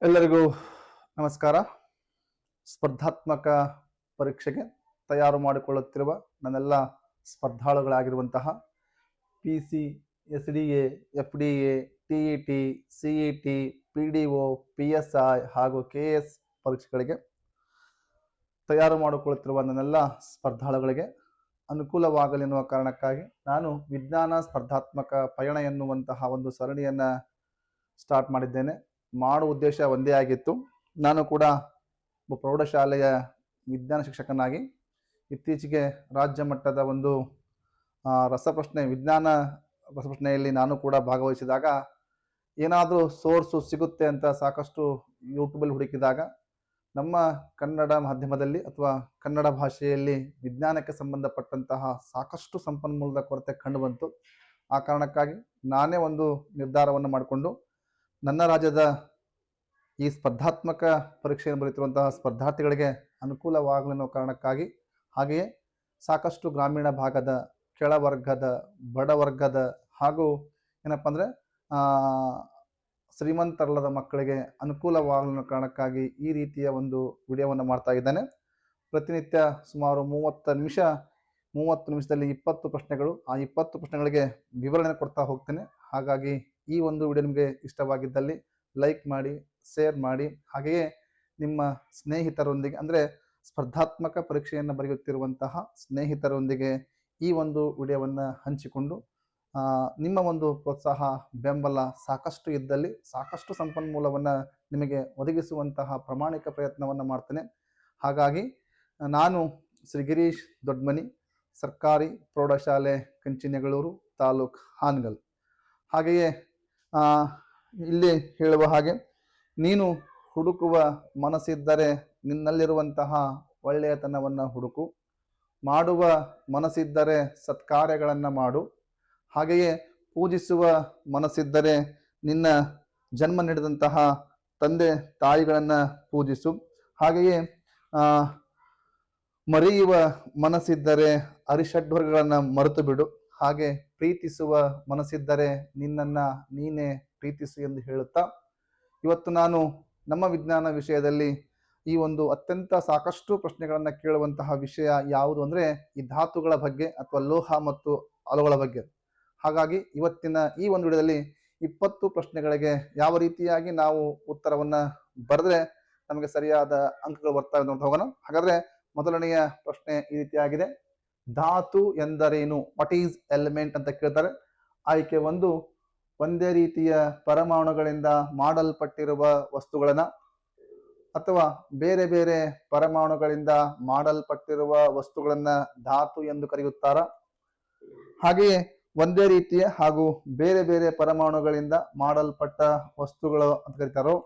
ಎಲ್ಲರಿಗೂ ನಮಸ್ಕಾರ. ಸ್ಪರ್ಧಾತ್ಮಕ ಪರೀಕ್ಷೆಗೆ ತಯಾರು ಮಾಡಿಕೊಳ್ಳುತ್ತಿರುವ ನನ್ನೆಲ್ಲ ಸ್ಪರ್ಧಾಳುಗಳಾಗಿರುವಂತಹ PC, SDA, FDA, TET, CET, PDO, PSI ಹಾಗೂ KS ಪರೀಕ್ಷೆಗಳಿಗೆ ತಯಾರು ಮಾಡಿಕೊಳ್ಳುತ್ತಿರುವ ನನ್ನೆಲ್ಲ ಸ್ಪರ್ಧಾಳುಗಳಿಗೆ ಅನುಕೂಲವಾಗಲಿ ಎನ್ನುವ ಕಾರಣಕ್ಕಾಗಿ ನಾನು ವಿಜ್ಞಾನ ಸ್ಪರ್ಧಾತ್ಮಕ ಪಯಣ ಎನ್ನುವಂತಹ ಒಂದು ಸರಣಿಯನ್ನು ಸ್ಟಾರ್ಟ್ ಮಾಡಿದ್ದೇನೆ. ಮಾಡುವ ಉದ್ದೇಶ ಒಂದೇ ಆಗಿತ್ತು. ನಾನು ಕೂಡ ಒಬ್ಬ ಪ್ರೌಢಶಾಲೆಯ ವಿಜ್ಞಾನ ಶಿಕ್ಷಕನಾಗಿ ಇತ್ತೀಚೆಗೆ ರಾಜ್ಯ ಮಟ್ಟದ ಒಂದು ವಿಜ್ಞಾನ ರಸಪ್ರಶ್ನೆಯಲ್ಲಿ ನಾನು ಕೂಡ ಭಾಗವಹಿಸಿದಾಗ ಏನಾದರೂ ಸೋರ್ಸು ಸಿಗುತ್ತೆ ಅಂತ ಸಾಕಷ್ಟು ಯೂಟ್ಯೂಬಲ್ಲಿ ಹುಡುಕಿದಾಗ ನಮ್ಮ ಕನ್ನಡ ಮಾಧ್ಯಮದಲ್ಲಿ ಅಥವಾ ಕನ್ನಡ ಭಾಷೆಯಲ್ಲಿ ವಿಜ್ಞಾನಕ್ಕೆ ಸಂಬಂಧಪಟ್ಟಂತಹ ಸಾಕಷ್ಟು ಸಂಪನ್ಮೂಲದ ಕೊರತೆ ಕಂಡುಬಂತು. ಆ ಕಾರಣಕ್ಕಾಗಿ ನಾನೇ ಒಂದು ನಿರ್ಧಾರವನ್ನು ಮಾಡಿಕೊಂಡು ನನ್ನ ರಾಜ್ಯದ ಈ ಸ್ಪರ್ಧಾತ್ಮಕ ಪರೀಕ್ಷೆಯನ್ನು ಬರೆಯುತ್ತಿರುವಂತಹ ಸ್ಪರ್ಧಾರ್ಥಿಗಳಿಗೆ ಅನುಕೂಲವಾಗಲಿ ಅನ್ನೋ ಕಾರಣಕ್ಕಾಗಿ, ಹಾಗೆಯೇ ಸಾಕಷ್ಟು ಗ್ರಾಮೀಣ ಭಾಗದ ಕೆಳವರ್ಗದ ಬಡವರ್ಗದ ಹಾಗೂ ಏನಪ್ಪ ಅಂದರೆ ಶ್ರೀಮಂತರಲ್ಲದ ಮಕ್ಕಳಿಗೆ ಅನುಕೂಲವಾಗಲಿ ಅನ್ನೋ ಕಾರಣಕ್ಕಾಗಿ ಈ ರೀತಿಯ ಒಂದು ವಿಡಿಯೋವನ್ನು ಮಾಡ್ತಾ ಇದ್ದೇನೆ. ಪ್ರತಿನಿತ್ಯ ಸುಮಾರು 30 ನಿಮಿಷದಲ್ಲಿ 20 ಪ್ರಶ್ನೆಗಳು. ಆ 20 ಪ್ರಶ್ನೆಗಳಿಗೆ ವಿವರಣೆ ಕೊಡ್ತಾ ಹೋಗ್ತೇನೆ. ಹಾಗಾಗಿ ಈ ಒಂದು ವಿಡಿಯೋ ನಿಮಗೆ ಇಷ್ಟವಾಗಿದ್ದಲ್ಲಿ ಲೈಕ್ ಮಾಡಿ, ಶೇರ್ ಮಾಡಿ, ಹಾಗೆಯೇ ನಿಮ್ಮ ಸ್ನೇಹಿತರೊಂದಿಗೆ ಅಂದರೆ ಸ್ಪರ್ಧಾತ್ಮಕ ಪರೀಕ್ಷೆಯನ್ನು ಬರೆಯುತ್ತಿರುವಂತಹ ಸ್ನೇಹಿತರೊಂದಿಗೆ ಈ ಒಂದು ವಿಡಿಯೋವನ್ನು ಹಂಚಿಕೊಂಡು ನಿಮ್ಮ ಒಂದು ಪ್ರೋತ್ಸಾಹ ಬೆಂಬಲ ಸಾಕಷ್ಟು ಇದ್ದಲ್ಲಿ ಸಾಕಷ್ಟು ಸಂಪನ್ಮೂಲವನ್ನು ನಿಮಗೆ ಒದಗಿಸುವಂತಹ ಪ್ರಾಮಾಣಿಕ ಪ್ರಯತ್ನವನ್ನು ಮಾಡ್ತೇನೆ. ಹಾಗಾಗಿ ನಾನು ಶ್ರೀ ಗಿರೀಶ್ ದೊಡ್ಡಮನಿ, ಸರ್ಕಾರಿ ಪ್ರೌಢಶಾಲೆ ಕಂಚಿನೆಗಳೂರು, ತಾಲೂಕು ಹಾನಗಲ್. ಹಾಗೆಯೇ ಇಲ್ಲಿ ಹೇಳುವ ಹಾಗೆ, ನೀನು ಹುಡುಕುವ ಮನಸ್ಸಿದ್ದರೆ ನಿನ್ನಲ್ಲಿರುವಂತಹ ಒಳ್ಳೆಯತನವನ್ನು ಹುಡುಕು, ಮಾಡುವ ಮನಸ್ಸಿದ್ದರೆ ಸತ್ಕಾರ್ಯಗಳನ್ನು ಮಾಡು, ಹಾಗೆಯೇ ಪೂಜಿಸುವ ಮನಸ್ಸಿದ್ದರೆ ನಿನ್ನ ಜನ್ಮ ನೀಡಿದಂತಹ ತಂದೆ ತಾಯಿಗಳನ್ನು ಪೂಜಿಸು, ಹಾಗೆಯೇ ಮರೆಯುವ ಮನಸ್ಸಿದ್ದರೆ ಅರಿಷಡ್ವರ್ಗಗಳನ್ನು ಮರೆತು ಬಿಡು, ಹಾಗೆ ಪ್ರೀತಿಸುವ ಮನಸ್ಸಿದ್ದರೆ ನಿನ್ನನ್ನು ನೀನೇ ಪ್ರೀತಿಸು ಎಂದು ಹೇಳುತ್ತಾ, ಇವತ್ತು ನಾನು ನಮ್ಮ ವಿಜ್ಞಾನ ವಿಷಯದಲ್ಲಿ ಈ ಒಂದು ಅತ್ಯಂತ ಸಾಕಷ್ಟು ಪ್ರಶ್ನೆಗಳನ್ನು ಕೇಳುವಂತಹ ವಿಷಯ ಯಾವುದು ಅಂದರೆ ಈ ಧಾತುಗಳ ಬಗ್ಗೆ ಅಥವಾ ಲೋಹ ಮತ್ತು ಅಲುಗಳ ಬಗ್ಗೆ. ಹಾಗಾಗಿ ಇವತ್ತಿನ ಈ ಒಂದು ವಿಡಿಯೋದಲ್ಲಿ 20 ಪ್ರಶ್ನೆಗಳಿಗೆ ಯಾವ ರೀತಿಯಾಗಿ ನಾವು ಉತ್ತರವನ್ನು ಬರೆದ್ರೆ ನಮಗೆ ಸರಿಯಾದ ಅಂಕಗಳು ಬರ್ತವೆ ಅಂತ ಹೋಗೋಣ. ಹಾಗಾದ್ರೆ ಮೊದಲನೆಯ ಪ್ರಶ್ನೆ ಈ ರೀತಿಯಾಗಿದೆ. ಧಾತು ಎಂದರೇನು? ವಾಟ್ ಈಸ್ ಎಲಿಮೆಂಟ್ ಅಂತ ಕೇಳ್ತಾರೆ. ಆಯ್ಕೆ 1, ಒಂದೇ ರೀತಿಯ ಪರಮಾಣುಗಳಿಂದ ಮಾಡಲ್ಪಟ್ಟಿರುವ ವಸ್ತುಗಳನ್ನ ಅಥವಾ ಬೇರೆ ಬೇರೆ ಪರಮಾಣುಗಳಿಂದ ಮಾಡಲ್ಪಟ್ಟಿರುವ ವಸ್ತುಗಳನ್ನ ಧಾತು ಎಂದು ಕರೆಯುತ್ತಾರ. ಹಾಗೆಯೇ ಒಂದೇ ರೀತಿಯ ಹಾಗೂ ಬೇರೆ ಬೇರೆ ಪರಮಾಣುಗಳಿಂದ ಮಾಡಲ್ಪಟ್ಟ ವಸ್ತುಗಳು ಅಂತ ಕರೀತಾರೋ.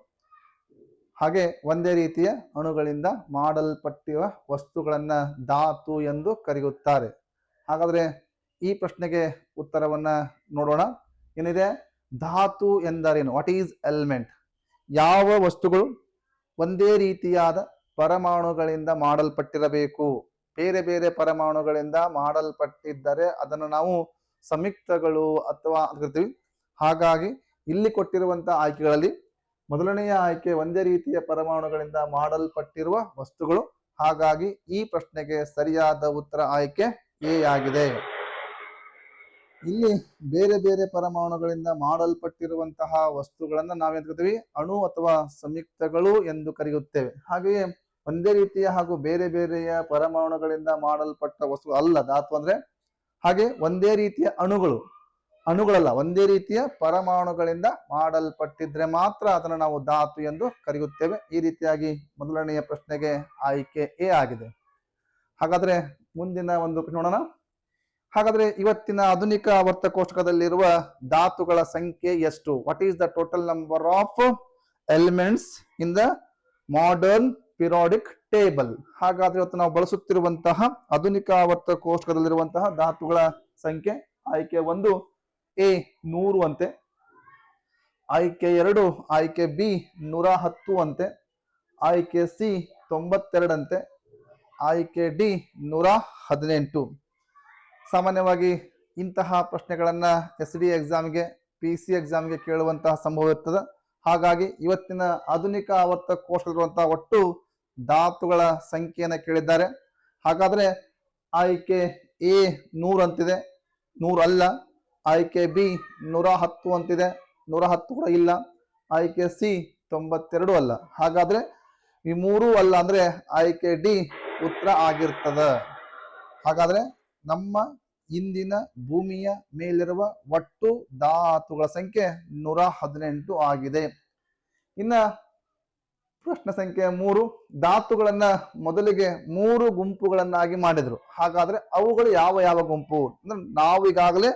ಹಾಗೆ ಒಂದೇ ರೀತಿಯ ಅಣುಗಳಿಂದ ಮಾಡಲ್ಪಟ್ಟಿರುವ ವಸ್ತುಗಳನ್ನ ಧಾತು ಎಂದು ಕರೆಯುತ್ತಾರೆ. ಹಾಗಾದ್ರೆ ಈ ಪ್ರಶ್ನೆಗೆ ಉತ್ತರವನ್ನ ನೋಡೋಣ. ಏನಿದೆ? ಧಾತು ಎಂದರೇನು? What is element? ಯಾವ ವಸ್ತುಗಳು ಒಂದೇ ರೀತಿಯಾದ ಪರಮಾಣುಗಳಿಂದ ಮಾಡಲ್ಪಟ್ಟಿರಬೇಕು. ಬೇರೆ ಬೇರೆ ಪರಮಾಣುಗಳಿಂದ ಮಾಡಲ್ಪಟ್ಟಿದ್ದರೆ ಅದನ್ನು ನಾವು ಸಂಯುಕ್ತಗಳು ಅಥವಾ ಕರಿತೀವಿ. ಹಾಗಾಗಿ ಇಲ್ಲಿ ಕೊಟ್ಟಿರುವಂತಹ ಆಯ್ಕೆಗಳಲ್ಲಿ ಮೊದಲನೆಯ ಆಯ್ಕೆ ಒಂದೇ ರೀತಿಯ ಪರಮಾಣುಗಳಿಂದ ಮಾಡಲ್ಪಟ್ಟಿರುವ ವಸ್ತುಗಳು. ಹಾಗಾಗಿ ಈ ಪ್ರಶ್ನೆಗೆ ಸರಿಯಾದ ಉತ್ತರ ಆಯ್ಕೆ ಎ ಆಗಿದೆ. ಇಲ್ಲಿ ಬೇರೆ ಬೇರೆ ಪರಮಾಣುಗಳಿಂದ ಮಾಡಲ್ಪಟ್ಟಿರುವಂತಹ ವಸ್ತುಗಳನ್ನ ನಾವೇನ್ ಕರಿತೀವಿ? ಅಣು ಅಥವಾ ಸಂಯುಕ್ತಗಳು ಎಂದು ಕರೆಯುತ್ತೇವೆ. ಹಾಗೆಯೇ ಒಂದೇ ರೀತಿಯ ಹಾಗೂ ಬೇರೆ ಬೇರೆಯ ಪರಮಾಣುಗಳಿಂದ ಮಾಡಲ್ಪಟ್ಟ ವಸ್ತು ಅಲ್ಲ ಧಾತು ಅಂದ್ರೆ. ಹಾಗೆ ಒಂದೇ ರೀತಿಯ ಅಣುಗಳಲ್ಲ, ಒಂದೇ ರೀತಿಯ ಪರಮಾಣುಗಳಿಂದ ಮಾಡಲ್ಪಟ್ಟಿದ್ರೆ ಮಾತ್ರ ಅದನ್ನು ನಾವು ಧಾತು ಎಂದು ಕರೆಯುತ್ತೇವೆ. ಈ ರೀತಿಯಾಗಿ ಮೊದಲನೆಯ ಪ್ರಶ್ನೆಗೆ ಆಯ್ಕೆ ಎ ಆಗಿದೆ. ಹಾಗಾದ್ರೆ ಮುಂದಿನ ಒಂದು ನೋಡೋಣ. ಹಾಗಾದ್ರೆ ಇವತ್ತಿನ ಆಧುನಿಕ ಆವರ್ತ ಕೋಷ್ಟಕದಲ್ಲಿರುವ ಧಾತುಗಳ ಸಂಖ್ಯೆ ಎಷ್ಟು? What is the total number of elements in the modern periodic table? ಹಾಗಾದ್ರೆ ಇವತ್ತು ನಾವು ಬಳಸುತ್ತಿರುವಂತಹ ಆಧುನಿಕ ಆವರ್ತ ಕೋಷ್ಟಕದಲ್ಲಿರುವಂತಹ ಧಾತುಗಳ ಸಂಖ್ಯೆ ಆಯ್ಕೆ 1 ಎ 100 ಅಂತೆ, ಆಯ್ಕೆ 2 ಆಯ್ಕೆ ಬಿ 110 ಅಂತೆ, ಆಯ್ಕೆ ಸಿ 92 ಅಂತೆ, ಆಯ್ಕೆ ಡಿ 118. ಸಾಮಾನ್ಯವಾಗಿ ಇಂತಹ ಪ್ರಶ್ನೆಗಳನ್ನ SDA ಎಕ್ಸಾಮ್ಗೆ, PC ಎಕ್ಸಾಮ್ಗೆ ಕೇಳುವಂತಹ ಸಂಭವ ಇರ್ತದೆ. ಹಾಗಾಗಿ ಇವತ್ತಿನ ಆಧುನಿಕ ಆವರ್ತ ಕೋಶದಲ್ಲಿರುವಂತಹ ಒಟ್ಟು ಧಾತುಗಳ ಸಂಖ್ಯೆಯನ್ನು ಕೇಳಿದ್ದಾರೆ. ಹಾಗಾದ್ರೆ ಆಯ್ಕೆ ಎ 100 ಅಂತಿದೆ, 100 ಅಲ್ಲ. ಆಯ್ಕೆ ಬಿ 110 ಅಂತಿದೆ, 110 ಕೂಡ ಇಲ್ಲ. ಆಯ್ಕೆ ಸಿ 92 ಅಲ್ಲ. ಹಾಗಾದ್ರೆ ಈ 3 ಅಲ್ಲ ಅಂದ್ರೆ ಆಯ್ಕೆ ಡಿ ಉತ್ತರ ಆಗಿರ್ತದ. ಹಾಗಾದ್ರೆ ನಮ್ಮ ಇಂದಿನ ಭೂಮಿಯ ಮೇಲಿರುವ ಒಟ್ಟು ಧಾತುಗಳ ಸಂಖ್ಯೆ 118 ಆಗಿದೆ. ಇನ್ನ ಪ್ರಶ್ನೆ ಸಂಖ್ಯೆ 3, ಧಾತುಗಳನ್ನ ಮೊದಲಿಗೆ 3 ಗುಂಪುಗಳನ್ನಾಗಿ ಮಾಡಿದ್ರು. ಹಾಗಾದ್ರೆ ಅವುಗಳು ಯಾವ ಯಾವ ಗುಂಪು ಅಂದ್ರೆ ನಾವು ಈಗಾಗಲೇ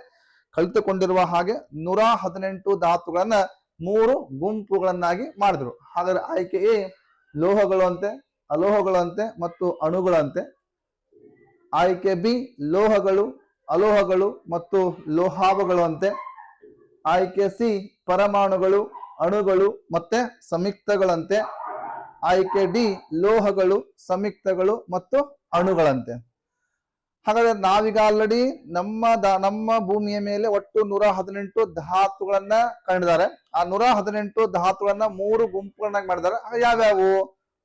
ಕಲಿತುಕೊಂಡಿರುವ ಹಾಗೆ 118 ಧಾತುಗಳನ್ನ 3 ಗುಂಪುಗಳನ್ನಾಗಿ ಮಾಡಿದ್ರು. ಹಾಗಾದ್ರೆ ಆಯ್ಕೆ ಎ ಲೋಹಗಳು ಅಂತೆ, ಅಲೋಹಗಳು ಅಂತೆ ಮತ್ತು ಅಣುಗಳಂತೆ. ಆಯ್ಕೆ ಬಿ ಲೋಹಗಳು, ಅಲೋಹಗಳು ಮತ್ತು ಲೋಹಾವಗಳು ಅಂತೆ. ಆಯ್ಕೆ ಸಿ ಪರಮಾಣುಗಳು, ಅಣುಗಳು ಮತ್ತೆ ಸಂಯುಕ್ತಗಳಂತೆ. ಆಯ್ಕೆ ಡಿ ಲೋಹಗಳು, ಸಂಯುಕ್ತಗಳು ಮತ್ತು ಅಣುಗಳಂತೆ. ಹಾಗಾದ್ರೆ ನಾವೀಗ ಆಲ್ರೆಡಿ ನಮ್ಮ ಭೂಮಿಯ ಮೇಲೆ ಒಟ್ಟು 118 ಧಾತುಗಳನ್ನ ಕಂಡಿದ್ದಾರೆ. ಆ 118 ಧಾತುಗಳನ್ನ 3 ಗುಂಪುಗಳನ್ನಾಗಿ ಮಾಡಿದ್ದಾರೆ. ಯಾವ್ಯಾವು?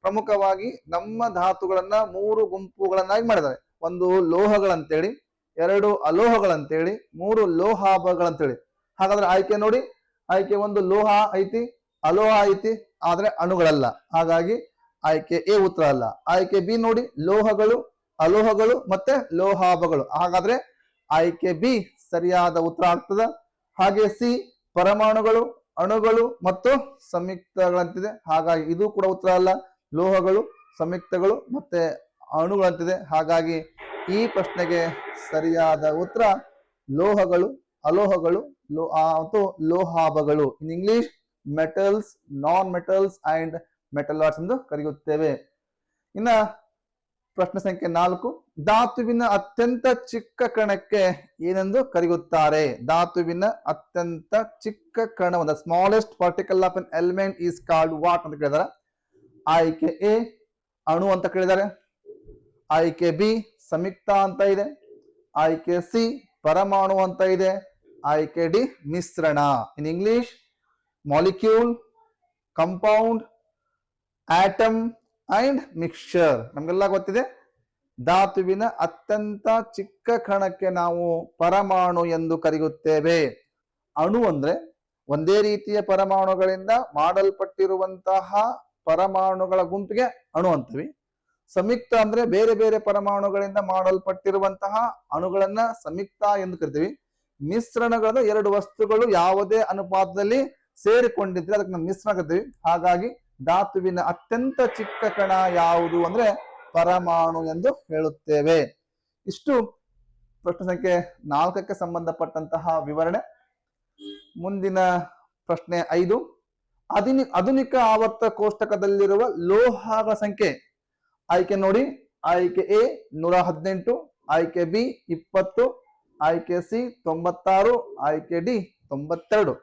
ಪ್ರಮುಖವಾಗಿ ನಮ್ಮ ಧಾತುಗಳನ್ನ 3 ಗುಂಪುಗಳನ್ನಾಗಿ ಮಾಡಿದ್ದಾರೆ. 1 ಲೋಹಗಳಂತೇಳಿ, 2 ಅಲೋಹಗಳಂತೇಳಿ, 3 ಲೋಹಾಭಗಳಂತೇಳಿ. ಹಾಗಾದ್ರೆ ಆಯ್ಕೆ ನೋಡಿ, ಆಯ್ಕೆ 1 ಲೋಹ ಐತಿ, ಅಲೋಹ ಐತಿ, ಆದ್ರೆ ಅಣುಗಳಲ್ಲ. ಹಾಗಾಗಿ ಆಯ್ಕೆ ಎ ಉತ್ತರ ಅಲ್ಲ. ಆಯ್ಕೆ ಬಿ ನೋಡಿ, ಲೋಹಗಳು, ಅಲೋಹಗಳು ಮತ್ತೆ ಲೋಹಾಭಗಳು. ಹಾಗಾದ್ರೆ ಆಯ್ಕೆ ಬಿ ಸರಿಯಾದ ಉತ್ತರ ಆಗ್ತದ. ಹಾಗೆ ಸಿ ಪರಮಾಣುಗಳು, ಅಣುಗಳು ಮತ್ತು ಸಂಯುಕ್ತಗಳಂತಿದೆ. ಹಾಗಾಗಿ ಇದು ಕೂಡ ಉತ್ತರ ಅಲ್ಲ. ಲೋಹಗಳು, ಸಂಯುಕ್ತಗಳು ಮತ್ತೆ ಅಣುಗಳಂತಿದೆ. ಹಾಗಾಗಿ ಈ ಪ್ರಶ್ನೆಗೆ ಸರಿಯಾದ ಉತ್ತರ ಲೋಹಗಳು, ಅಲೋಹಗಳು ಮತ್ತು ಲೋಹಾಭಗಳು. In English metals, non metals and metalloids ಎಂದು ಕರೆಯುತ್ತೇವೆ. ಇನ್ನ ಪ್ರಶ್ನೆ ಸಂಖ್ಯೆ 4, ಧಾತುವಿನ ಅತ್ಯಂತ ಚಿಕ್ಕ ಕಣಕ್ಕೆ ಏನೆಂದು ಕರೆಯುತ್ತಾರೆ? ಧಾತುವಿನ ಅತ್ಯಂತ ಚಿಕ್ಕ ಕಣವನ್ನು, smallest particle of N element is called what ಅಂತ ಕೇಳಿದಾರೆ. ಆಯ್ಕೆ ಎ ಅಣು ಅಂತ ಕೇಳಿದ್ದಾರೆ. ಆಯ್ಕೆ ಬಿ ಸಂಯುಕ್ತ ಅಂತ ಇದೆ. ಆಯ್ಕೆ ಸಿ ಪರಮಾಣು ಅಂತ ಇದೆ. ಆಯ್ಕೆ ಡಿ ಮಿಶ್ರಣ. In English molecule, compound, atom and mixture. ನಮ್ಗೆಲ್ಲ ಗೊತ್ತಿದೆ. ಧಾತುವಿನ ಅತ್ಯಂತ ಚಿಕ್ಕ ಕಣಕ್ಕೆ ನಾವು ಪರಮಾಣು ಎಂದು ಕರೆಯುತ್ತೇವೆ. ಅಣು ಅಂದ್ರೆ ಒಂದೇ ರೀತಿಯ ಪರಮಾಣುಗಳಿಂದ ಮಾಡಲ್ಪಟ್ಟಿರುವಂತಹ ಪರಮಾಣುಗಳ ಗುಂಪಿಗೆ ಅಣು ಅಂತೀವಿ. ಸಂಯುಕ್ತ ಅಂದ್ರೆ ಬೇರೆ ಬೇರೆ ಪರಮಾಣುಗಳಿಂದ ಮಾಡಲ್ಪಟ್ಟಿರುವಂತಹ ಅಣುಗಳನ್ನ ಸಂಯುಕ್ತ ಎಂದು ಕರಿತೀವಿ. ಮಿಶ್ರಣಗಳನ್ನ 2 ವಸ್ತುಗಳು ಯಾವುದೇ ಅನುಪಾತದಲ್ಲಿ ಸೇರಿಕೊಂಡಿದ್ರೆ ಅದಕ್ಕೆ ನಾವು ಮಿಶ್ರಣ ಕರಿತೀವಿ. ಹಾಗಾಗಿ ಧಾತುವಿನ ಅತ್ಯಂತ ಚಿಕ್ಕ ಕಣ ಯಾವುದು ಅಂದ್ರೆ ಪರಮಾಣು ಎಂದು ಹೇಳುತ್ತೇವೆ. ಇಷ್ಟು ಪ್ರಶ್ನೆ ಸಂಖ್ಯೆ 4ಕ್ಕೆ ಸಂಬಂಧಪಟ್ಟಂತಹ ವಿವರಣೆ. ಮುಂದಿನ ಪ್ರಶ್ನೆ 5, ಆಧುನಿಕ ಆವರ್ತ ಕೋಷ್ಟಕದಲ್ಲಿರುವ ಲೋಹಗಳ ಸಂಖ್ಯೆ. ಆಯ್ಕೆ ನೋಡಿ, ಆಯ್ಕೆ ಎ 118, ಆಯ್ಕೆ ಬಿ 20, ಆಯ್ಕೆ ಸಿ 96, ಆಯ್ಕೆ ಡಿ 92.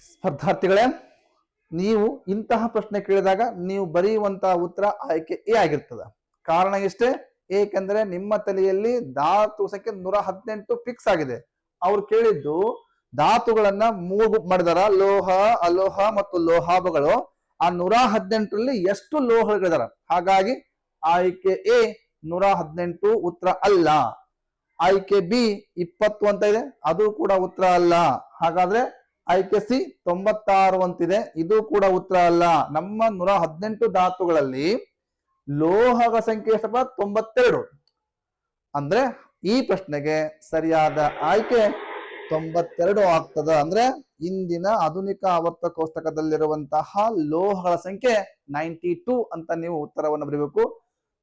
ಸ್ಪರ್ಧಾರ್ಥಿಗಳೇ, ನೀವು ಇಂತಹ ಪ್ರಶ್ನೆ ಕೇಳಿದಾಗ ನೀವು ಬರೆಯುವಂತಹ ಉತ್ತರ ಆಯ್ಕೆ ಎ ಆಗಿರ್ತದೆ. ಕಾರಣ ಇಷ್ಟೇ, ಏಕೆಂದ್ರೆ ನಿಮ್ಮ ತಲೆಯಲ್ಲಿ ಧಾತು ಸಂಖ್ಯೆ 118 ಫಿಕ್ಸ್ ಆಗಿದೆ. ಅವ್ರು ಕೇಳಿದ್ದು ಧಾತುಗಳನ್ನ 3 ಗುಂಪು ಮಾಡಿದಾರ, ಲೋಹ, ಅಲೋಹ ಮತ್ತು ಲೋಹಾಭಗಳು. ಆ 118ರಲ್ಲಿ ಎಷ್ಟು ಲೋಹಗಳಿದಾರ? ಹಾಗಾಗಿ ಆಯ್ಕೆ ಎ 118 ಉತ್ತರ ಅಲ್ಲ. ಆಯ್ಕೆ ಬಿ 20 ಅಂತ ಇದೆ, ಅದು ಕೂಡ ಉತ್ತರ ಅಲ್ಲ. ಹಾಗಾದ್ರೆ ಆಯ್ಕೆ ಸಿ 96 ಅಂತಿದೆ, ಇದು ಕೂಡ ಉತ್ತರ ಅಲ್ಲ. ನಮ್ಮ 118 ಧಾತುಗಳಲ್ಲಿ ಲೋಹಗಳ ಸಂಖ್ಯೆ ಎಷ್ಟಪ್ಪ? 92. ಅಂದ್ರೆ ಈ ಪ್ರಶ್ನೆಗೆ ಸರಿಯಾದ ಆಯ್ಕೆ 92 ಆಗ್ತದ. ಅಂದ್ರೆ ಇಂದಿನ ಆಧುನಿಕ ಆವರ್ತ ಕೋಷ್ಟಕದಲ್ಲಿರುವಂತಹ ಲೋಹಗಳ ಸಂಖ್ಯೆ 92 ಅಂತ ನೀವು ಉತ್ತರವನ್ನು ಬರೀಬೇಕು.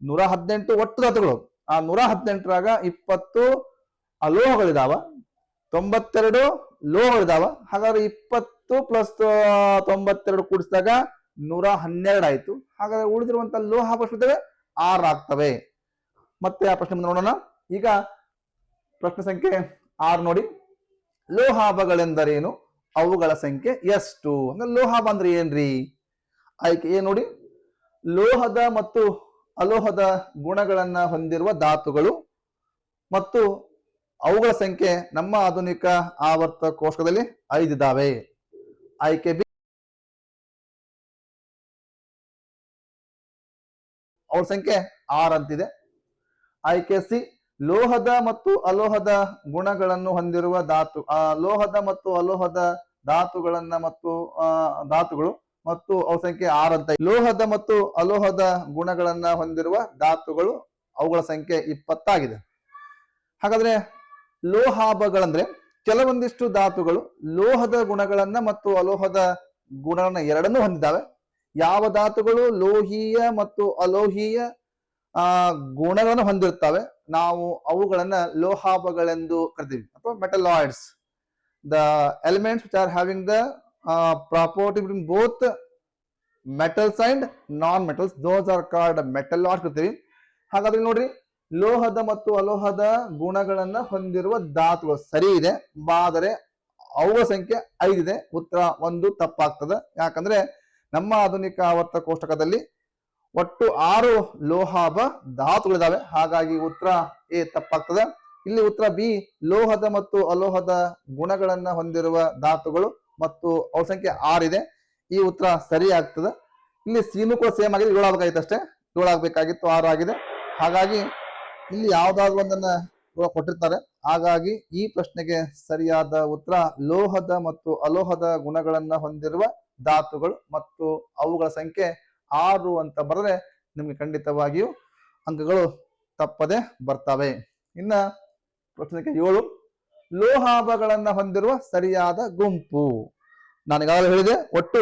118 ಒಟ್ಟು ಧಾತುಗಳು. ಆ 118ರಾಗ 20 ಅಲೋಹಗಳಿದಾವ, 92 ಲೋಹಗಳಿದಾವ. ಹಾಗಾದ್ರೆ 20 ಪ್ಲಸ್ 92 ಕೂಡಿಸಿದಾಗ 112 ಆಯ್ತು. ಹಾಗಾದ್ರೆ ಉಳಿದಿರುವಂತ ಲೋಹ ಇದಾವೆ 6 ಆಗ್ತವೆ. ಮತ್ತೆ ಆ ಪ್ರಶ್ನೆ ನೋಡೋಣ. ಈಗ ಪ್ರಶ್ನೆ ಸಂಖ್ಯೆ 6 ನೋಡಿ, ಲೋಹಾಭಗಳೆಂದರೇನು? ಅವುಗಳ ಸಂಖ್ಯೆ ಎಷ್ಟು? ಅಂದ್ರೆ ಲೋಹಾಭ ಅಂದ್ರೆ ಏನ್ರಿ? ಆಯ್ಕೆ ಏ ನೋಡಿ, ಲೋಹದ ಮತ್ತು ಅಲೋಹದ ಗುಣಗಳನ್ನ ಹೊಂದಿರುವ ಧಾತುಗಳು ಮತ್ತು ಅವುಗಳ ಸಂಖ್ಯೆ ನಮ್ಮ ಆಧುನಿಕ ಆವರ್ತ ಕೋಷ್ಟಕದಲ್ಲಿ 5 ಇದಾವೆ. ಆಯ್ಕೆ ಬಿ ಅವ್ರ ಸಂಖ್ಯೆ 6 ಅಂತಿದೆ. ಆಯ್ಕೆ ಸಿ ಲೋಹದ ಮತ್ತು ಅಲೋಹದ ಗುಣಗಳನ್ನು ಹೊಂದಿರುವ ಧಾತು. ಲೋಹದ ಮತ್ತು ಅಲೋಹದ ಧಾತುಗಳನ್ನ ಮತ್ತು ಧಾತುಗಳು ಮತ್ತು ಅವ್ರ ಸಂಖ್ಯೆ 6 ಅಂತ. ಲೋಹದ ಮತ್ತು ಅಲೋಹದ ಗುಣಗಳನ್ನ ಹೊಂದಿರುವ ಧಾತುಗಳು ಅವುಗಳ ಸಂಖ್ಯೆ 20 ಆಗಿದೆ. ಹಾಗಾದ್ರೆ ಲೋಹಾಭಗಳಂದ್ರೆ ಕೆಲವೊಂದಿಷ್ಟು ಧಾತುಗಳು ಲೋಹದ ಗುಣಗಳನ್ನ ಮತ್ತು ಅಲೋಹದ ಗುಣಗಳನ್ನ ಎರಡನ್ನೂ ಹೊಂದಿದ್ದಾವೆ. ಯಾವ ಧಾತುಗಳು ಲೋಹೀಯ ಮತ್ತು ಅಲೋಹೀಯ ಗುಣಗಳನ್ನು ಹೊಂದಿರ್ತವೆ ನಾವು ಅವುಗಳನ್ನ ಲೋಹಾಭಗಳೆಂದು ಕರಿತೀವಿ ಅಥವಾ metalloids. The elements which are having the property between both metals and non metals, those are called metalloids ಕರಿತೀವಿ. ಹಾಗಾದ್ರೆ ನೋಡ್ರಿ, ಲೋಹದ ಮತ್ತು ಅಲೋಹದ ಗುಣಗಳನ್ನ ಹೊಂದಿರುವ ಧಾತುಗಳು ಸರಿ ಇದೆ, ಆದರೆ ಅವುಗಳ ಸಂಖ್ಯೆ 5 ಇದೆ. ಉತ್ತರ 1 ತಪ್ಪಾಗ್ತದೆ. ಯಾಕಂದ್ರೆ ನಮ್ಮ ಆಧುನಿಕ ಆವರ್ತ ಕೋಷ್ಟಕದಲ್ಲಿ ಒಟ್ಟು 6 ಲೋಹಾಭ ಧಾತುಗಳಿದಾವೆ. ಹಾಗಾಗಿ ಉತ್ತರ ಎ ತಪ್ಪಾಗ್ತದೆ. ಇಲ್ಲಿ ಉತ್ತರ ಬಿ ಲೋಹದ ಮತ್ತು ಅಲೋಹದ ಗುಣಗಳನ್ನ ಹೊಂದಿರುವ ಧಾತುಗಳು ಮತ್ತು ಅವ್ರ ಸಂಖ್ಯೆ 6 ಇದೆ. ಈ ಉತ್ತರ ಸರಿ ಆಗ್ತದೆ. ಇಲ್ಲಿ ಸೀನು ಕೂಡ ಸೇಮ್ ಆಗಿದೆ, 7 ಆಗ್ಬೇಕಾಗಿತ್ತು ಅಷ್ಟೇ, 7 ಆಗ್ಬೇಕಾಗಿತ್ತು, 6 ಆಗಿದೆ. ಹಾಗಾಗಿ ಇಲ್ಲಿ ಯಾವ್ದಾದ್ರು ಒಂದನ್ನ ಕೊಟ್ಟಿರ್ತಾರೆ. ಹಾಗಾಗಿ ಈ ಪ್ರಶ್ನೆಗೆ ಸರಿಯಾದ ಉತ್ತರ ಲೋಹದ ಮತ್ತು ಅಲೋಹದ ಗುಣಗಳನ್ನ ಹೊಂದಿರುವ ಧಾತುಗಳು ಮತ್ತು ಅವುಗಳ ಸಂಖ್ಯೆ 6 ಅಂತ ಬರೆದ್ರೆ ನಿಮ್ಗೆ ಖಂಡಿತವಾಗಿಯೂ ಅಂಕಗಳು ತಪ್ಪದೆ ಬರ್ತವೆ. ಇನ್ನ ಪ್ರಶ್ನೆ ಸಂಖ್ಯೆ 7, ಲೋಹಾಭಗಳನ್ನ ಹೊಂದಿರುವ ಸರಿಯಾದ ಗುಂಪು. ನಾನೀಗಾಗಲೇ ಹೇಳಿದೆ ಒಟ್ಟು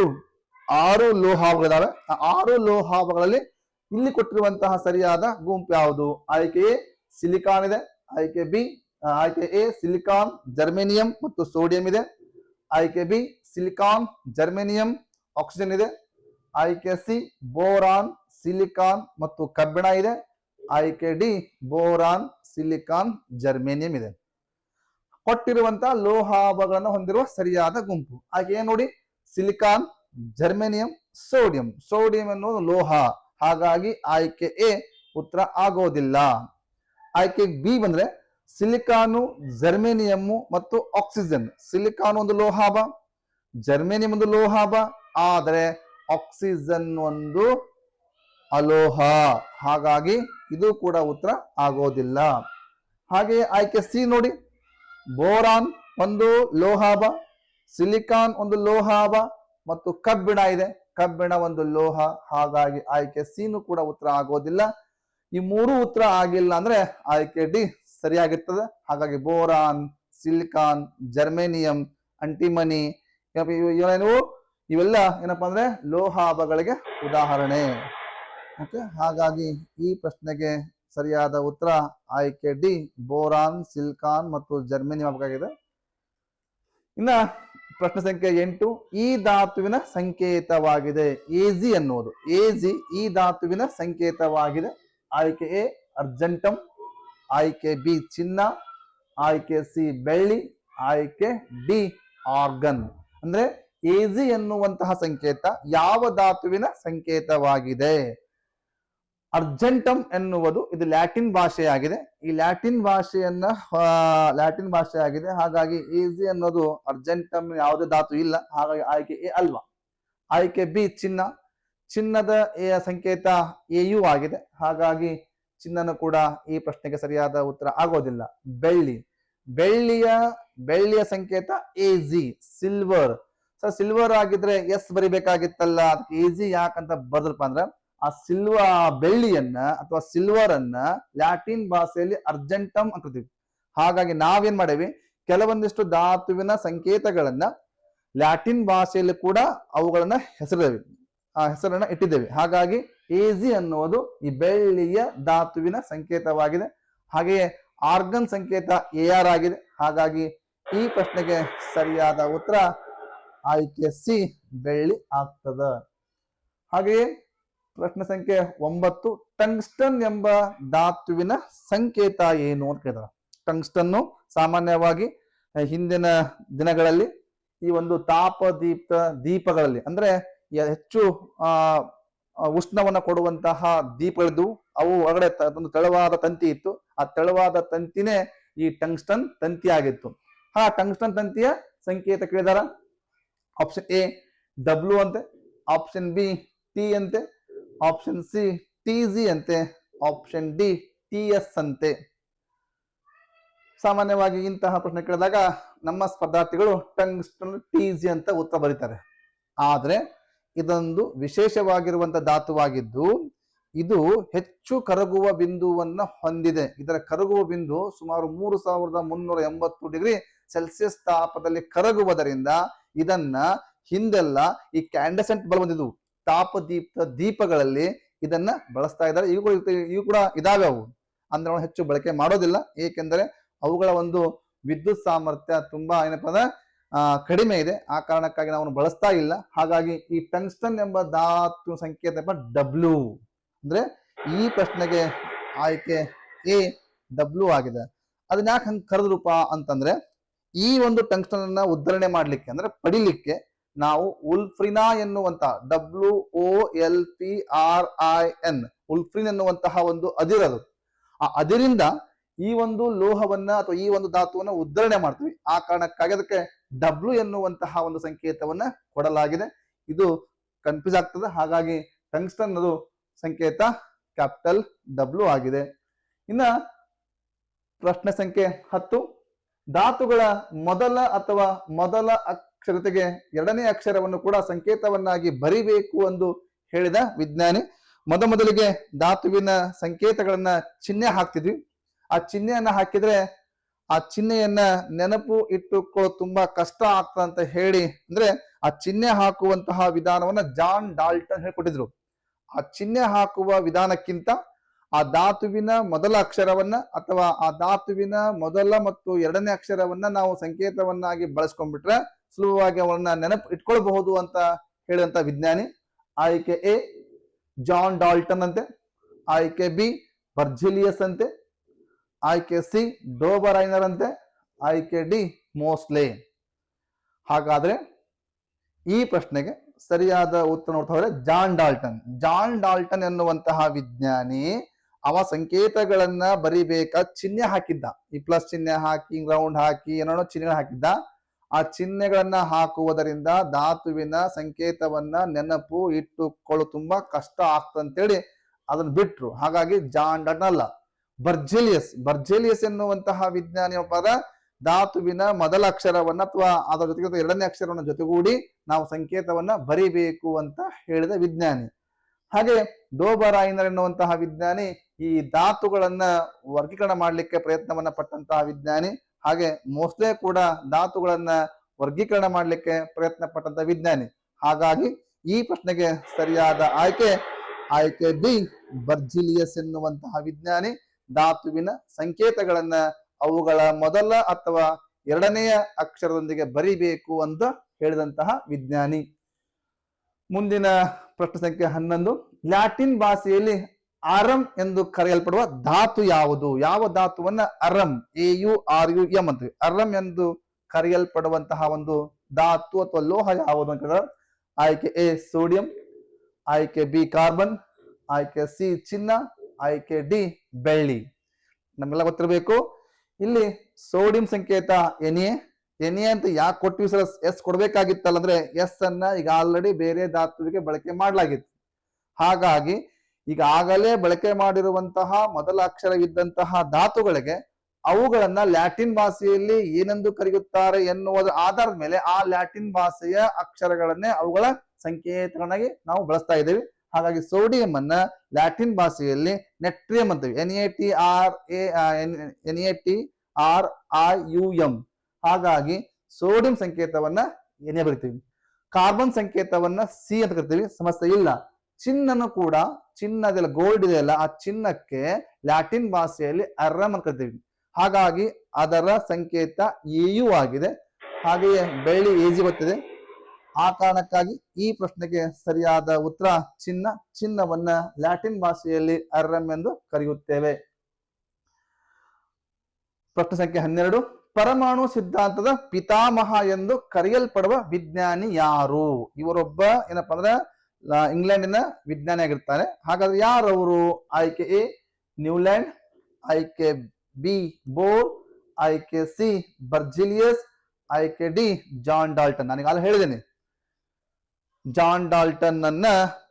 6 ಲೋಹಾಭಗಳಿದಾವೆ. ಆ 6 ಲೋಹಾಭಗಳಲ್ಲಿ ಇಲ್ಲಿ ಕೊಟ್ಟಿರುವಂತಹ ಸರಿಯಾದ ಗುಂಪು ಯಾವುದು? ಆಯ್ಕೆ ಎ ಸಿಲಿಕಾನ್ ಇದೆ, ಆಯ್ಕೆ ಎ ಸಿಲಿಕಾನ್, ಜರ್ಮೇನಿಯಂ ಮತ್ತು ಸೋಡಿಯಂ ಇದೆ. ಆಯ್ಕೆ ಬಿ ಸಿಲಿಕಾನ್, ಜರ್ಮೇನಿಯಂ, ಆಕ್ಸಿಜನ್ ಇದೆ. ಆಯ್ಕೆ ಸಿ ಬೋರಾನ್, ಸಿಲಿಕಾನ್ ಮತ್ತು ಕಬ್ಬಿಣ ಇದೆ. ಆಯ್ಕೆ ಡಿ ಬೋರಾನ್, ಸಿಲಿಕಾನ್, ಜರ್ಮೇನಿಯಂ ಇದೆ. ಕೊಟ್ಟಿರುವಂತಹ ಲೋಹಾಭಗಳನ್ನು ಹೊಂದಿರುವ ಸರಿಯಾದ ಗುಂಪು ಆಯ್ಕೆ ಏನ್ ನೋಡಿ, ಸಿಲಿಕಾನ್, ಜರ್ಮೇನಿಯಂ, ಸೋಡಿಯಂ. ಸೋಡಿಯಂ ಅನ್ನೋದು ಲೋಹ, ಹಾಗಾಗಿ ಆಯ್ಕೆ ಎ ಉತ್ತರ ಆಗೋದಿಲ್ಲ. ಆಯ್ಕೆ ಬಿ ಬಂದ್ರೆ ಸಿಲಿಕಾನು, ಜರ್ಮೇನಿಯಂ ಮತ್ತು ಆಕ್ಸಿಜನ್. ಸಿಲಿಕಾನ್ ಒಂದು ಲೋಹಾಭ, ಜರ್ಮೇನಿಯಂ ಒಂದು ಲೋಹಾಭ, ಆದರೆ ಆಕ್ಸಿಜನ್ ಒಂದು ಅಲೋಹ, ಹಾಗಾಗಿ ಇದು ಕೂಡ ಉತ್ತರ ಆಗೋದಿಲ್ಲ. ಹಾಗೆ ಆಯ್ಕೆ ಸಿ ನೋಡಿ, ಬೋರಾನ್ ಒಂದು ಲೋಹಾಭ, ಸಿಲಿಕಾನ್ ಒಂದು ಲೋಹಾಭ ಮತ್ತು ಕಬ್ಬಿಣ ಇದೆ, ಕಬ್ಬಿಣ ಒಂದು ಲೋಹ, ಹಾಗಾಗಿ ಆಯ್ಕೆ ಸಿನು ಕೂಡ ಉತ್ತರ ಆಗೋದಿಲ್ಲ. ಈ 3 ಉತ್ತರ ಆಗಿಲ್ಲ ಅಂದ್ರೆ ಆಯ್ಕೆ ಡಿ ಸರಿಯಾಗಿರ್ತದೆ. ಹಾಗಾಗಿ ಬೋರಾನ್, ಸಿಲಿಕಾನ್, ಜರ್ಮೇನಿಯಂ, ಅಂಟಿಮನಿ ಇವೆಲ್ಲ ಏನಪ್ಪಾ ಅಂದ್ರೆ ಲೋಹಾಭಗಳಿಗೆ ಉದಾಹರಣೆ. ಓಕೆ, ಹಾಗಾಗಿ ಈ ಪ್ರಶ್ನೆಗೆ ಸರಿಯಾದ ಉತ್ತರ ಆಯ್ಕೆ ಡಿ ಬೋರಾನ್, ಸಿಲಿಕಾನ್ ಮತ್ತು ಜರ್ಮೇನಿಯಂ ಆಗಬೇಕಾಗಿದೆ. ಇನ್ನ ಪ್ರಶ್ನೆ ಸಂಖ್ಯೆ 8, ಈ ಧಾತುವಿನ ಸಂಕೇತವಾಗಿದೆ. ಎಜಿ ಅನ್ನೋದು, ಎಜಿ ಈ ಧಾತುವಿನ ಸಂಕೇತವಾಗಿದೆ. ಆಯ್ಕೆ ಎ ಅರ್ಜೆಂಟಮ್, ಆಯ್ಕೆ ಬಿ ಚಿನ್ನ, ಆಯ್ಕೆ ಸಿ ಬೆಳ್ಳಿ, ಆಯ್ಕೆ ಡಿ ಆರ್ಗನ್. ಅಂದ್ರೆ ಎಜಿ ಎನ್ನುವಂತಹ ಸಂಕೇತ ಯಾವ ಧಾತುವಿನ ಸಂಕೇತವಾಗಿದೆ? ಅರ್ಜೆಂಟಮ್ ಎನ್ನುವುದು ಇದು ಲ್ಯಾಟಿನ್ ಭಾಷೆಯಾಗಿದೆ. ಈ ಲ್ಯಾಟಿನ್ ಭಾಷೆಯಾಗಿದೆ, ಹಾಗಾಗಿ ಎಜಿ ಅನ್ನೋದು ಅರ್ಜೆಂಟಮ್ ಯಾವುದೇ ಧಾತು ಇಲ್ಲ, ಹಾಗಾಗಿ ಆಯ್ಕೆ ಎ ಅಲ್ವಾ. ಆಯ್ಕೆ ಬಿ ಚಿನ್ನ, ಚಿನ್ನದ ಸಂಕೇತ ಎಯು ಆಗಿದೆ, ಹಾಗಾಗಿ ಚಿನ್ನನು ಕೂಡ ಈ ಪ್ರಶ್ನೆಗೆ ಸರಿಯಾದ ಉತ್ತರ ಆಗೋದಿಲ್ಲ. ಬೆಳ್ಳಿಯ ಸಂಕೇತ ಎಜಿ. ಸಿಲ್ವರ್, ಸಿಲ್ವರ್ ಆಗಿದ್ರೆ ಎಸ್ ಬರಿಬೇಕಾಗಿತ್ತಲ್ಲ, ಅದಕ್ಕೆ ಎಜಿ ಯಾಕಂತ ಬರ್ದ್ರಪ್ಪ ಅಂದ್ರ ಆ ಬೆಳ್ಳಿಯನ್ನ ಅಥವಾ ಸಿಲ್ವರ್ ಅನ್ನ ಲ್ಯಾಟಿನ್ ಭಾಷೆಯಲ್ಲಿ ಅರ್ಜೆಂಟಮ್ ಅಂತೀವಿ. ಹಾಗಾಗಿ ನಾವೇನ್ ಮಾಡೇವಿ, ಕೆಲವೊಂದಿಷ್ಟು ಧಾತುವಿನ ಸಂಕೇತಗಳನ್ನ ಲ್ಯಾಟಿನ್ ಭಾಷೆಯಲ್ಲಿ ಕೂಡ ಅವುಗಳನ್ನ ಹೆಸರನ್ನ ಇಟ್ಟಿದ್ದೇವೆ. ಹಾಗಾಗಿ ಎಜಿ ಅನ್ನುವುದು ಈ ಬೆಳ್ಳಿಯ ಧಾತುವಿನ ಸಂಕೇತವಾಗಿದೆ. ಹಾಗೆಯೇ ಆರ್ಗನ್ ಸಂಕೇತ AR ಆಗಿದೆ. ಹಾಗಾಗಿ ಈ ಪ್ರಶ್ನೆಗೆ ಸರಿಯಾದ ಉತ್ತರ ಆಯ್ಕೆ ಸಿ ಬೆಳ್ಳಿ ಆಗ್ತದ. ಹಾಗೆಯೇ ಪ್ರಶ್ನೆ ಸಂಖ್ಯೆ 9, ಟಂಗ್ಸ್ಟನ್ ಎಂಬ ಧಾತುವಿನ ಸಂಕೇತ ಏನು ಅಂತ ಕೇಳಿದಾರೆ. ಟಂಗ್ಸ್ಟನ್ನು ಸಾಮಾನ್ಯವಾಗಿ ಹಿಂದಿನ ದಿನಗಳಲ್ಲಿ ಈ ಒಂದು ದೀಪಗಳಲ್ಲಿ ಅಂದ್ರೆ ಹೆಚ್ಚು ಉಷ್ಣವನ್ನ ಕೊಡುವಂತಹ ದೀಪಗಳಿದ್ದು, ಅವು ಒಳಗಡೆ ಒಂದು ತೆಳುವಾದ ತಂತಿ ಇತ್ತು. ಆ ತೆಳುವಾದ ತಂತಿನೇ ಈ ಟಂಗ್ಸ್ಟನ್ ತಂತಿ ಆಗಿತ್ತು. ಟಂಗ್ಸ್ಟನ್ ತಂತಿಯ ಸಂಕೇತ ಕೇಳಿದಾರ. ಆಪ್ಷನ್ ಎ ಡಬ್ಲ್ಯೂ ಅಂತೆ, ಆಪ್ಷನ್ ಬಿ ಟಿ ಅಂತೆ, ಆಪ್ಷನ್ ಸಿ TG ಅಂತೆ, ಆಪ್ಷನ್ ಡಿ TS ಅಂತೆ. ಸಾಮಾನ್ಯವಾಗಿ ಇಂತಹ ಪ್ರಶ್ನೆ ಕೇಳಿದಾಗ ನಮ್ಮ ಸ್ಪರ್ಧಾರ್ಥಿಗಳು ಟಂಗ್ಸ್ಟನ್ TG ಅಂತ ಉತ್ತರ ಬರೀತಾರೆ. ಆದ್ರೆ ಇದೊಂದು ವಿಶೇಷವಾಗಿರುವಂತಹ ಧಾತುವಾಗಿದ್ದು ಇದು ಹೆಚ್ಚು ಕರಗುವ ಬಿಂದುವನ್ನ ಹೊಂದಿದೆ. ಇದರ ಕರಗುವ ಬಿಂದು ಸುಮಾರು 3380 ಡಿಗ್ರಿ ಸೆಲ್ಸಿಯಸ್ ತಾಪದಲ್ಲಿ ಕರಗುವುದರಿಂದ ಇದನ್ನ ಹಿಂದೆಲ್ಲ ಈ ಕ್ಯಾಂಡಸೆಂಟ್ ಬಲ್ಬ್ ಬಂದಿದ್ವು, ದೀಪಗಳಲ್ಲಿ ಇದನ್ನ ಬಳಸ್ತಾ ಇದ್ದಾರೆ. ಇವು ಕೂಡ ಇದಾವೆ. ಅವು ಅಂದ್ರೆ ನಾವು ಹೆಚ್ಚು ಬಳಕೆ ಮಾಡೋದಿಲ್ಲ, ಏಕೆಂದರೆ ಅವುಗಳ ಒಂದು ವಿದ್ಯುತ್ ಸಾಮರ್ಥ್ಯ ತುಂಬಾ ಏನಪ್ಪ ಕಡಿಮೆ ಇದೆ. ಆ ಕಾರಣಕ್ಕಾಗಿ ನಾವು ಬಳಸ್ತಾ ಇಲ್ಲ. ಹಾಗಾಗಿ ಈ ಟಂಗ್ಸ್ಟನ್ ಎಂಬ ಧಾತು ಸಂಕೇತ W. ಅಂದ್ರೆ ಈ ಪ್ರಶ್ನೆಗೆ ಆಯ್ಕೆ A W ಆಗಿದೆ. ಅದನ್ನ ಯಾಕೆ ಹಂಗೆ ಕರೆದ್ರೂಪ ಅಂತಂದ್ರೆ ಈ ಒಂದು ಟಂಗ್ಸ್ಟನ್ ಅನ್ನ ಉದ್ಧರಣೆ ಮಾಡ್ಲಿಕ್ಕೆ ಅಂದ್ರೆ ಪಡಿಲಿಕ್ಕೆ ನಾವು ಉಲ್ಫ್ರಿನಾ ಎನ್ನುವಂತ WOLPRIN ಉಲ್ಫ್ರಿನ್ ಎನ್ನುವಂತಹ ಒಂದು ಅದಿರದು. ಆ ಅದಿರಿಂದ ಈ ಒಂದು ಲೋಹವನ್ನ ಅಥವಾ ಈ ಒಂದು ಧಾತುವನ್ನ ಉದ್ಧರಣೆ ಮಾಡ್ತೀವಿ. ಆ ಕಾರಣಕ್ಕಾಗಿ ಅದಕ್ಕೆ W ಎನ್ನುವಂತಹ ಒಂದು ಸಂಕೇತವನ್ನ ಕೊಡಲಾಗಿದೆ. ಇದು ಕನ್ಫ್ಯೂಸ್ ಆಗ್ತದೆ. ಹಾಗಾಗಿ ಟಂಗ್ಸ್ಟನ್ ಅದು ಸಂಕೇತ ಕ್ಯಾಪಿಟಲ್ W ಆಗಿದೆ. ಇನ್ನ ಪ್ರಶ್ನೆ ಸಂಖ್ಯೆ 10. ಧಾತುಗಳ ಮೊದಲ ಅಕ್ಷರತೆಗೆ ಎರಡನೇ ಅಕ್ಷರವನ್ನು ಕೂಡ ಸಂಕೇತವನ್ನಾಗಿ ಬರಿಬೇಕು ಎಂದು ಹೇಳಿದ ವಿಜ್ಞಾನಿ. ಮೊದಲಿಗೆ ಧಾತುವಿನ ಸಂಕೇತಗಳನ್ನ ಚಿಹ್ನೆ ಹಾಕ್ತಿದ್ವಿ. ಆ ಚಿಹ್ನೆಯನ್ನ ಹಾಕಿದ್ರೆ ಆ ಚಿಹ್ನೆಯನ್ನ ನೆನಪು ಇಟ್ಟುಕೊಳ್ಳೋ ತುಂಬಾ ಕಷ್ಟ ಆಗ್ತದೆ ಅಂತ ಹೇಳಿ, ಅಂದ್ರೆ ಆ ಚಿಹ್ನೆ ಹಾಕುವಂತಹ ವಿಧಾನವನ್ನ ಜಾನ್ ಡಾಲ್ಟನ್ ಹೇಳ್ಕೊಟ್ಟಿದ್ರು. ಆ ಚಿಹ್ನೆ ಹಾಕುವ ವಿಧಾನಕ್ಕಿಂತ ಆ ಧಾತುವಿನ ಮೊದಲ ಅಕ್ಷರವನ್ನ ಅಥವಾ ಆ ಧಾತುವಿನ ಮೊದಲ ಮತ್ತು ಎರಡನೇ ಅಕ್ಷರವನ್ನ ನಾವು ಸಂಕೇತವನ್ನಾಗಿ ಬಳಸ್ಕೊಂಡ್ಬಿಟ್ರೆ ಸುಲಭವಾಗಿ ಅವನ್ನ ನೆನಪು ಇಟ್ಕೊಳ್ಬಹುದು ಅಂತ ಹೇಳಿದಂತ ವಿಜ್ಞಾನಿ. ಆಯ್ಕೆ A ಜಾನ್ ಡಾಲ್ಟನ್ ಅಂತೆ, ಆಯ್ಕೆ B ಬರ್ಜಿಲಿಯಸ್ ಅಂತೆ, ಆಯ್ಕೆ C ಡೋಬರೈನರ್ ಅಂತೆ, ಆಯ್ಕೆ D ಮೋಸ್ಲೆ. ಹಾಗಾದ್ರೆ ಈ ಪ್ರಶ್ನೆಗೆ ಸರಿಯಾದ ಉತ್ತರ ನೋಡ್ತಾ ಹೋದ್ರೆ ಜಾನ್ ಡಾಲ್ಟನ್ ಎನ್ನುವಂತಹ ವಿಜ್ಞಾನಿ ಅವ ಸಂಕೇತಗಳನ್ನ ಬರಿಬೇಕಾ ಚಿಹ್ನೆ ಹಾಕಿದ್ದ. ಈ ಪ್ಲಸ್ ಚಿಹ್ನೆ ಹಾಕಿ, ರೌಂಡ್ ಹಾಕಿ, ಏನೋ ಚಿಹ್ನೆ ಹಾಕಿದ್ದ. ಆ ಚಿಹ್ನೆಗಳನ್ನ ಹಾಕುವುದರಿಂದ ಧಾತುವಿನ ಸಂಕೇತವನ್ನ ನೆನಪು ಇಟ್ಟುಕೊಳ್ಳು ತುಂಬಾ ಕಷ್ಟ ಆಗ್ತಂತೇಳಿ ಅದನ್ನ ಬಿಟ್ರು. ಹಾಗಾಗಿ ಜಾನ್ ಡಾಲ್ಟನ್ ಅಲ್ಲ, ಬರ್ಜೇಲಿಯಸ್ ಎನ್ನುವಂತಹ ವಿಜ್ಞಾನಿ ಒಬ್ಬ ಧಾತುವಿನ ಮೊದಲ ಅಕ್ಷರವನ್ನ ಅಥವಾ ಅದರ ಜೊತೆಗೆ ಎರಡನೇ ಅಕ್ಷರವನ್ನ ಜೊತೆಗೂಡಿ ನಾವು ಸಂಕೇತವನ್ನ ಬರಿಬೇಕು ಅಂತ ಹೇಳಿದ ವಿಜ್ಞಾನಿ. ಹಾಗೆ ಡೋಬರೈನರ್ ಎನ್ನುವಂತಹ ವಿಜ್ಞಾನಿ ಈ ಧಾತುಗಳನ್ನ ವರ್ಗೀಕರಣ ಮಾಡಲಿಕ್ಕೆ ಪ್ರಯತ್ನವನ್ನ ಪಟ್ಟಂತಹ ವಿಜ್ಞಾನಿ. ಹಾಗೆ ಮೋಸ್ಲೆ ಕೂಡ ಧಾತುಗಳನ್ನ ವರ್ಗೀಕರಣ ಮಾಡಲಿಕ್ಕೆ ಪ್ರಯತ್ನ ಪಟ್ಟಂತಹ ವಿಜ್ಞಾನಿ. ಹಾಗಾಗಿ ಈ ಪ್ರಶ್ನೆಗೆ ಸರಿಯಾದ ಆಯ್ಕೆ B ಬರ್ಜಿಲಿಯಸ್ ಎನ್ನುವಂತಹ ವಿಜ್ಞಾನಿ ಧಾತುವಿನ ಸಂಕೇತಗಳನ್ನ ಅವುಗಳ ಮೊದಲ ಅಥವಾ ಎರಡನೆಯ ಅಕ್ಷರದೊಂದಿಗೆ ಬರಿಬೇಕು ಅಂತ ಹೇಳಿದಂತಹ ವಿಜ್ಞಾನಿ. ಮುಂದಿನ ಪ್ರಶ್ನೆ ಸಂಖ್ಯೆ 11. ಲ್ಯಾಟಿನ್ ಭಾಷೆಯಲ್ಲಿ ಅರಮ್ ಎಂದು ಕರೆಯಲ್ಪಡುವ ಧಾತು ಯಾವುದು? ಯಾವ ಧಾತುವನ್ನ ಅರಮ್ AURUM ಅಂತೀವಿ. ಅರಮ್ ಎಂದು ಕರೆಯಲ್ಪಡುವಂತಹ ಒಂದು ಧಾತು ಅಥವಾ ಲೋಹ ಯಾವುದು ಅಂತ ಹೇಳಿದ್ರೆ ಆಯ್ಕೆ A ಸೋಡಿಯಂ, ಆಯ್ಕೆ B ಕಾರ್ಬನ್, ಆಯ್ಕೆ C ಚಿನ್ನ, ಆಯ್ಕೆ D ಬೆಳ್ಳಿ. ನಮ್ಗೆಲ್ಲ ಗೊತ್ತಿರಬೇಕು ಇಲ್ಲಿ ಸೋಡಿಯಂ ಸಂಕೇತ Na ಅಂತ ಯಾಕೆ ಕೊಟ್ಟಿವಿ ಸರ್? ಎಸ್ ಕೊಡ್ಬೇಕಾಗಿತ್ತಲ್ಲ, ಅಂದ್ರೆ ಎಸ್ ಅನ್ನ ಈಗ ಆಲ್ರೆಡಿ ಬೇರೆ ಧಾತುವಿಗೆ ಬಳಕೆ ಮಾಡಲಾಗಿತ್ತು. ಹಾಗಾಗಿ ಈಗಾಗಲೇ ಬಳಕೆ ಮಾಡಿರುವಂತಹ ಮೊದಲ ಅಕ್ಷರವಿದ್ದಂತಹ ಧಾತುಗಳಿಗೆ ಅವುಗಳನ್ನ ಲ್ಯಾಟಿನ್ ಭಾಷೆಯಲ್ಲಿ ಏನೆಂದು ಕರೆಯುತ್ತಾರೆ ಎನ್ನುವುದರ ಆಧಾರದ ಮೇಲೆ ಆ ಲ್ಯಾಟಿನ್ ಭಾಷೆಯ ಅಕ್ಷರಗಳನ್ನೇ ಅವುಗಳ ಸಂಕೇತಗಳನ್ನಾಗಿ ನಾವು ಬಳಸ್ತಾ ಇದ್ದೇವೆ. ಹಾಗಾಗಿ ಸೋಡಿಯಂ ಅನ್ನ ಲ್ಯಾಟಿನ್ ಭಾಷೆಯಲ್ಲಿ ನೆಟ್ರಿಯಂ ಅಂತೀವಿ. NaTrium. ಹಾಗಾಗಿ ಸೋಡಿಯಂ ಸಂಕೇತವನ್ನ ಏನೇ ಬರಿತೀವಿ. ಕಾರ್ಬನ್ ಸಂಕೇತವನ್ನ C ಅಂತ ಕರಿತೀವಿ, ಸಮಸ್ಯೆ ಇಲ್ಲ. ಚಿನ್ನನು ಕೂಡ, ಚಿನ್ನದೆಲ್ಲ ಗೋಲ್ಡ್ ಇದೆಯಲ್ಲ, ಆ ಚಿನ್ನಕ್ಕೆ ಲ್ಯಾಟಿನ್ ಭಾಷೆಯಲ್ಲಿ ಅರಮ್ ಅಂತ ಕರಿತೀವಿ. ಹಾಗಾಗಿ ಅದರ ಸಂಕೇತ AU ಆಗಿದೆ. ಹಾಗೆಯೇ ಬೆಳ್ಳಿ AG ಗೊತ್ತಿದೆ. ಆ ಕಾರಣಕ್ಕಾಗಿ ಈ ಪ್ರಶ್ನೆಗೆ ಸರಿಯಾದ ಉತ್ತರ ಚಿನ್ನವನ್ನ ಲ್ಯಾಟಿನ್ ಭಾಷೆಯಲ್ಲಿ ಅರಮ್ ಎಂದು ಕರೆಯುತ್ತೇವೆ. ಪ್ರಶ್ನೆ ಸಂಖ್ಯೆ 12. ಪರಮಾಣು ಸಿದ್ಧಾಂತದ ಪಿತಾಮಹ ಎಂದು ಕರೆಯಲ್ಪಡುವ ವಿಜ್ಞಾನಿ ಯಾರು? ಇವರೊಬ್ಬ ಏನಪ್ಪಾ ಅಂದ್ರೆ ಇಂಗ್ಲೆಂಡಿನ ವಿಜ್ಞಾನಿ ಆಗಿರ್ತಾರೆ. ಹಾಗಾದ್ರೆ ಯಾರವರು? ಆಯ್ಕೆ A ನ್ಯೂಲ್ಯಾಂಡ್, ಆಯ್ಕೆ B ಬೋರ್, ಆಯ್ಕೆ C ಬರ್ಜಿಲಿಯಸ್, ಆಯ್ಕೆ D ಜಾನ್ ಡಾಲ್ಟನ್. ನಾನೀಗಾಗಲೇ ಹೇಳಿದ್ದೇನೆ, ಜಾನ್ ಡಾಲ್ಟನ್ ಅನ್ನ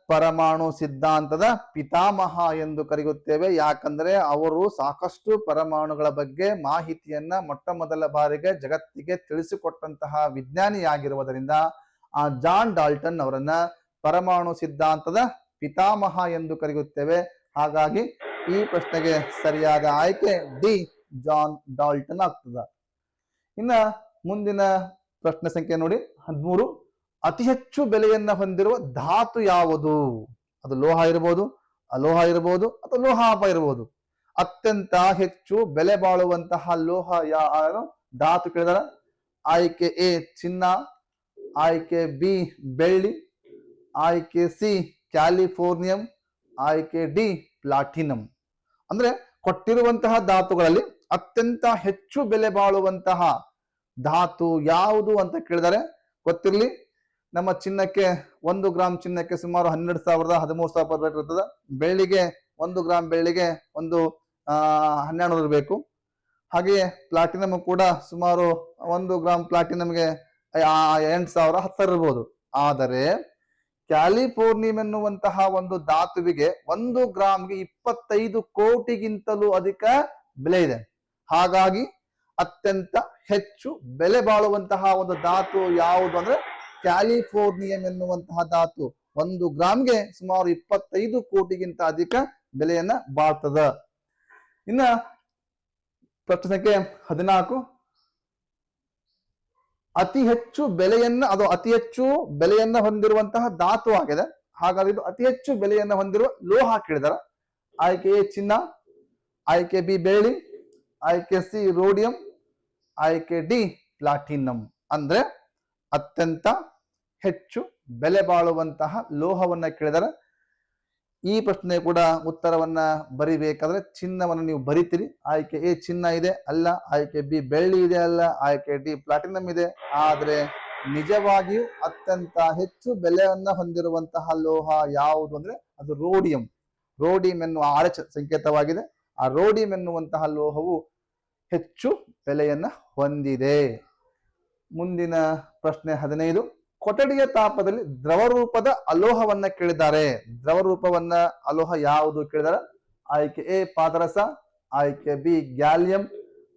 ಪರಮಾಣು ಸಿದ್ಧಾಂತದ ಪಿತಾಮಹ ಎಂದು ಕರೆಯುತ್ತೇವೆ. ಯಾಕಂದ್ರೆ ಅವರು ಸಾಕಷ್ಟು ಪರಮಾಣುಗಳ ಬಗ್ಗೆ ಮಾಹಿತಿಯನ್ನ ಮೊಟ್ಟ ಮೊದಲ ಬಾರಿಗೆ ಜಗತ್ತಿಗೆ ತಿಳಿಸಿಕೊಟ್ಟಂತಹ ವಿಜ್ಞಾನಿಯಾಗಿರುವುದರಿಂದ ಆ ಜಾನ್ ಡಾಲ್ಟನ್ ಅವರನ್ನ ಪರಮಾಣು ಸಿದ್ಧಾಂತದ ಪಿತಾಮಹ ಎಂದು ಕರೆಯುತ್ತೇವೆ. ಹಾಗಾಗಿ ಈ ಪ್ರಶ್ನೆಗೆ ಸರಿಯಾದ ಆಯ್ಕೆ ಡಿ, ಜಾನ್ ಡಾಲ್ಟನ್ ಆಗ್ತದ. ಇನ್ನ ಮುಂದಿನ ಪ್ರಶ್ನೆ ಸಂಖ್ಯೆ ನೋಡಿ 13. ಅತಿ ಹೆಚ್ಚು ಬೆಲೆಯನ್ನ ಹೊಂದಿರುವ ಧಾತು ಯಾವುದು? ಅದು ಲೋಹ ಇರಬಹುದು, ಅಲೋಹ ಇರಬಹುದು, ಅಥವಾ ಲೋಹಾಪ ಇರಬಹುದು. ಅತ್ಯಂತ ಹೆಚ್ಚು ಬೆಲೆ ಬಾಳುವಂತಹ ಲೋಹ ಯಾರು ಧಾತು ಕೇಳಿದಾರ? ಆಯ್ಕೆ ಎ ಚಿನ್ನ, ಆಯ್ಕೆ ಬಿ ಬೆಳ್ಳಿ, ಆಯ್ಕೆ ಸಿ ಕ್ಯಾಲಿಫೋರ್ನಿಯಂ, ಆಯ್ಕೆ ಡಿ ಪ್ಲಾಟಿನಂ. ಅಂದ್ರೆ ಕೊಟ್ಟಿರುವಂತಹ ಧಾತುಗಳಲ್ಲಿ ಅತ್ಯಂತ ಹೆಚ್ಚು ಬೆಲೆ ಬಾಳುವಂತಹ ಧಾತು ಯಾವುದು ಅಂತ ಕೇಳಿದರೆ ಗೊತ್ತಿರಲಿ. ನಮ್ಮ ಚಿನ್ನಕ್ಕೆ 1 ಗ್ರಾಮ್ ಚಿನ್ನಕ್ಕೆ ಸುಮಾರು 12,000 13,000 ರೇಟ್ ಇರ್ತದೆ. ಬೆಳ್ಳಿಗೆ 1 ಗ್ರಾಮ್ ಬೆಳ್ಳಿಗೆ ಒಂದು 1200 ಇರಬೇಕು. ಹಾಗೆಯೇ ಪ್ಲಾಟಿನಮ್ ಕೂಡ ಸುಮಾರು 1 ಗ್ರಾಮ್ ಪ್ಲಾಟಿನಮ್ಗೆ 8,000 10,000 ಇರ್ಬೋದು. ಆದರೆ ಕ್ಯಾಲಿಫೋರ್ನಿಯಂ ಎನ್ನುವಂತಹ ಒಂದು ಧಾತುವಿಗೆ 1 ಗ್ರಾಮ್ಗೆ 25 ಕೋಟಿಗಿಂತಲೂ ಅಧಿಕ ಬೆಲೆ ಇದೆ. ಹಾಗಾಗಿ ಅತ್ಯಂತ ಹೆಚ್ಚು ಬೆಲೆ ಬಾಳುವಂತಹ ಒಂದು ಧಾತು ಯಾವುದು ಅಂದ್ರೆ ಕ್ಯಾಲಿಫೋರ್ನಿಯಂ ಎನ್ನುವಂತಹ ಧಾತು 1 ಗ್ರಾಮ್ಗೆ ಸುಮಾರು 25 ಕೋಟಿಗಿಂತ ಅಧಿಕ ಬೆಲೆಯನ್ನ ಬಾಳ್ತದ. ಇನ್ನ ಪ್ರಶ್ನೆ ಸಂಖ್ಯೆ 14. ಅತಿ ಹೆಚ್ಚು ಬೆಲೆಯನ್ನ ಹೊಂದಿರುವಂತಹ ಧಾತು ಆಗಿದೆ. ಹಾಗಾದ್ರೆ ಇದು ಅತಿ ಹೆಚ್ಚು ಬೆಲೆಯನ್ನ ಹೊಂದಿರುವ ಲೋಹ ಕೇಳಿದಾರ. ಆಯ್ಕೆ ಎ ಚಿನ್ನ, ಆಯ್ಕೆ ಬಿ ಬೆಳ್ಳಿ, ಆಯ್ಕೆ ಸಿ ರೋಡಿಯಂ, ಆಯ್ಕೆ ಡಿ ಪ್ಲಾಟಿನಂ. ಅಂದ್ರೆ ಅತ್ಯಂತ ಹೆಚ್ಚು ಬೆಲೆ ಬಾಳುವಂತಹ ಲೋಹವನ್ನ ಕೇಳಿದಾರ. ಈ ಪ್ರಶ್ನೆ ಕೂಡ ಉತ್ತರವನ್ನ ಬರಿಬೇಕಾದ್ರೆ ಚಿನ್ನವನ್ನು ನೀವು ಬರಿತೀರಿ. ಆಯ್ಕೆ ಎ ಚಿನ್ನ ಇದೆ ಅಲ್ಲ, ಆಯ್ಕೆ ಬಿ ಬೆಳ್ಳಿ ಇದೆ ಅಲ್ಲ, ಆಯ್ಕೆ ಡಿ ಪ್ಲಾಟಿನಂ ಇದೆ. ಆದ್ರೆ ನಿಜವಾಗಿಯೂ ಅತ್ಯಂತ ಹೆಚ್ಚು ಬೆಲೆಯನ್ನ ಹೊಂದಿರುವಂತಹ ಲೋಹ ಯಾವುದು ಅಂದ್ರೆ ಅದು ರೋಡಿಯಂ. ರೋಡಿಯಂ ಎನ್ನುವ RH ಸಂಕೇತವಾಗಿದೆ. ಆ ರೋಡಿಯಂ ಎನ್ನುವಂತಹ ಲೋಹವು ಹೆಚ್ಚು ಬೆಲೆಯನ್ನ ಹೊಂದಿದೆ. ಮುಂದಿನ ಪ್ರಶ್ನೆ 15. ಕೊಠಡಿಯ ತಾಪದಲ್ಲಿ ದ್ರವರೂಪದ ಅಲೋಹವನ್ನ ಕೇಳಿದ್ದಾರೆ. ದ್ರವರೂಪವನ್ನ ಅಲೋಹ ಯಾವುದು ಕೇಳಿದಾರೆ? ಆಯ್ಕೆ ಎ ಪಾದರಸ, ಆಯ್ಕೆ ಬಿ ಗ್ಯಾಲಿಯಂ,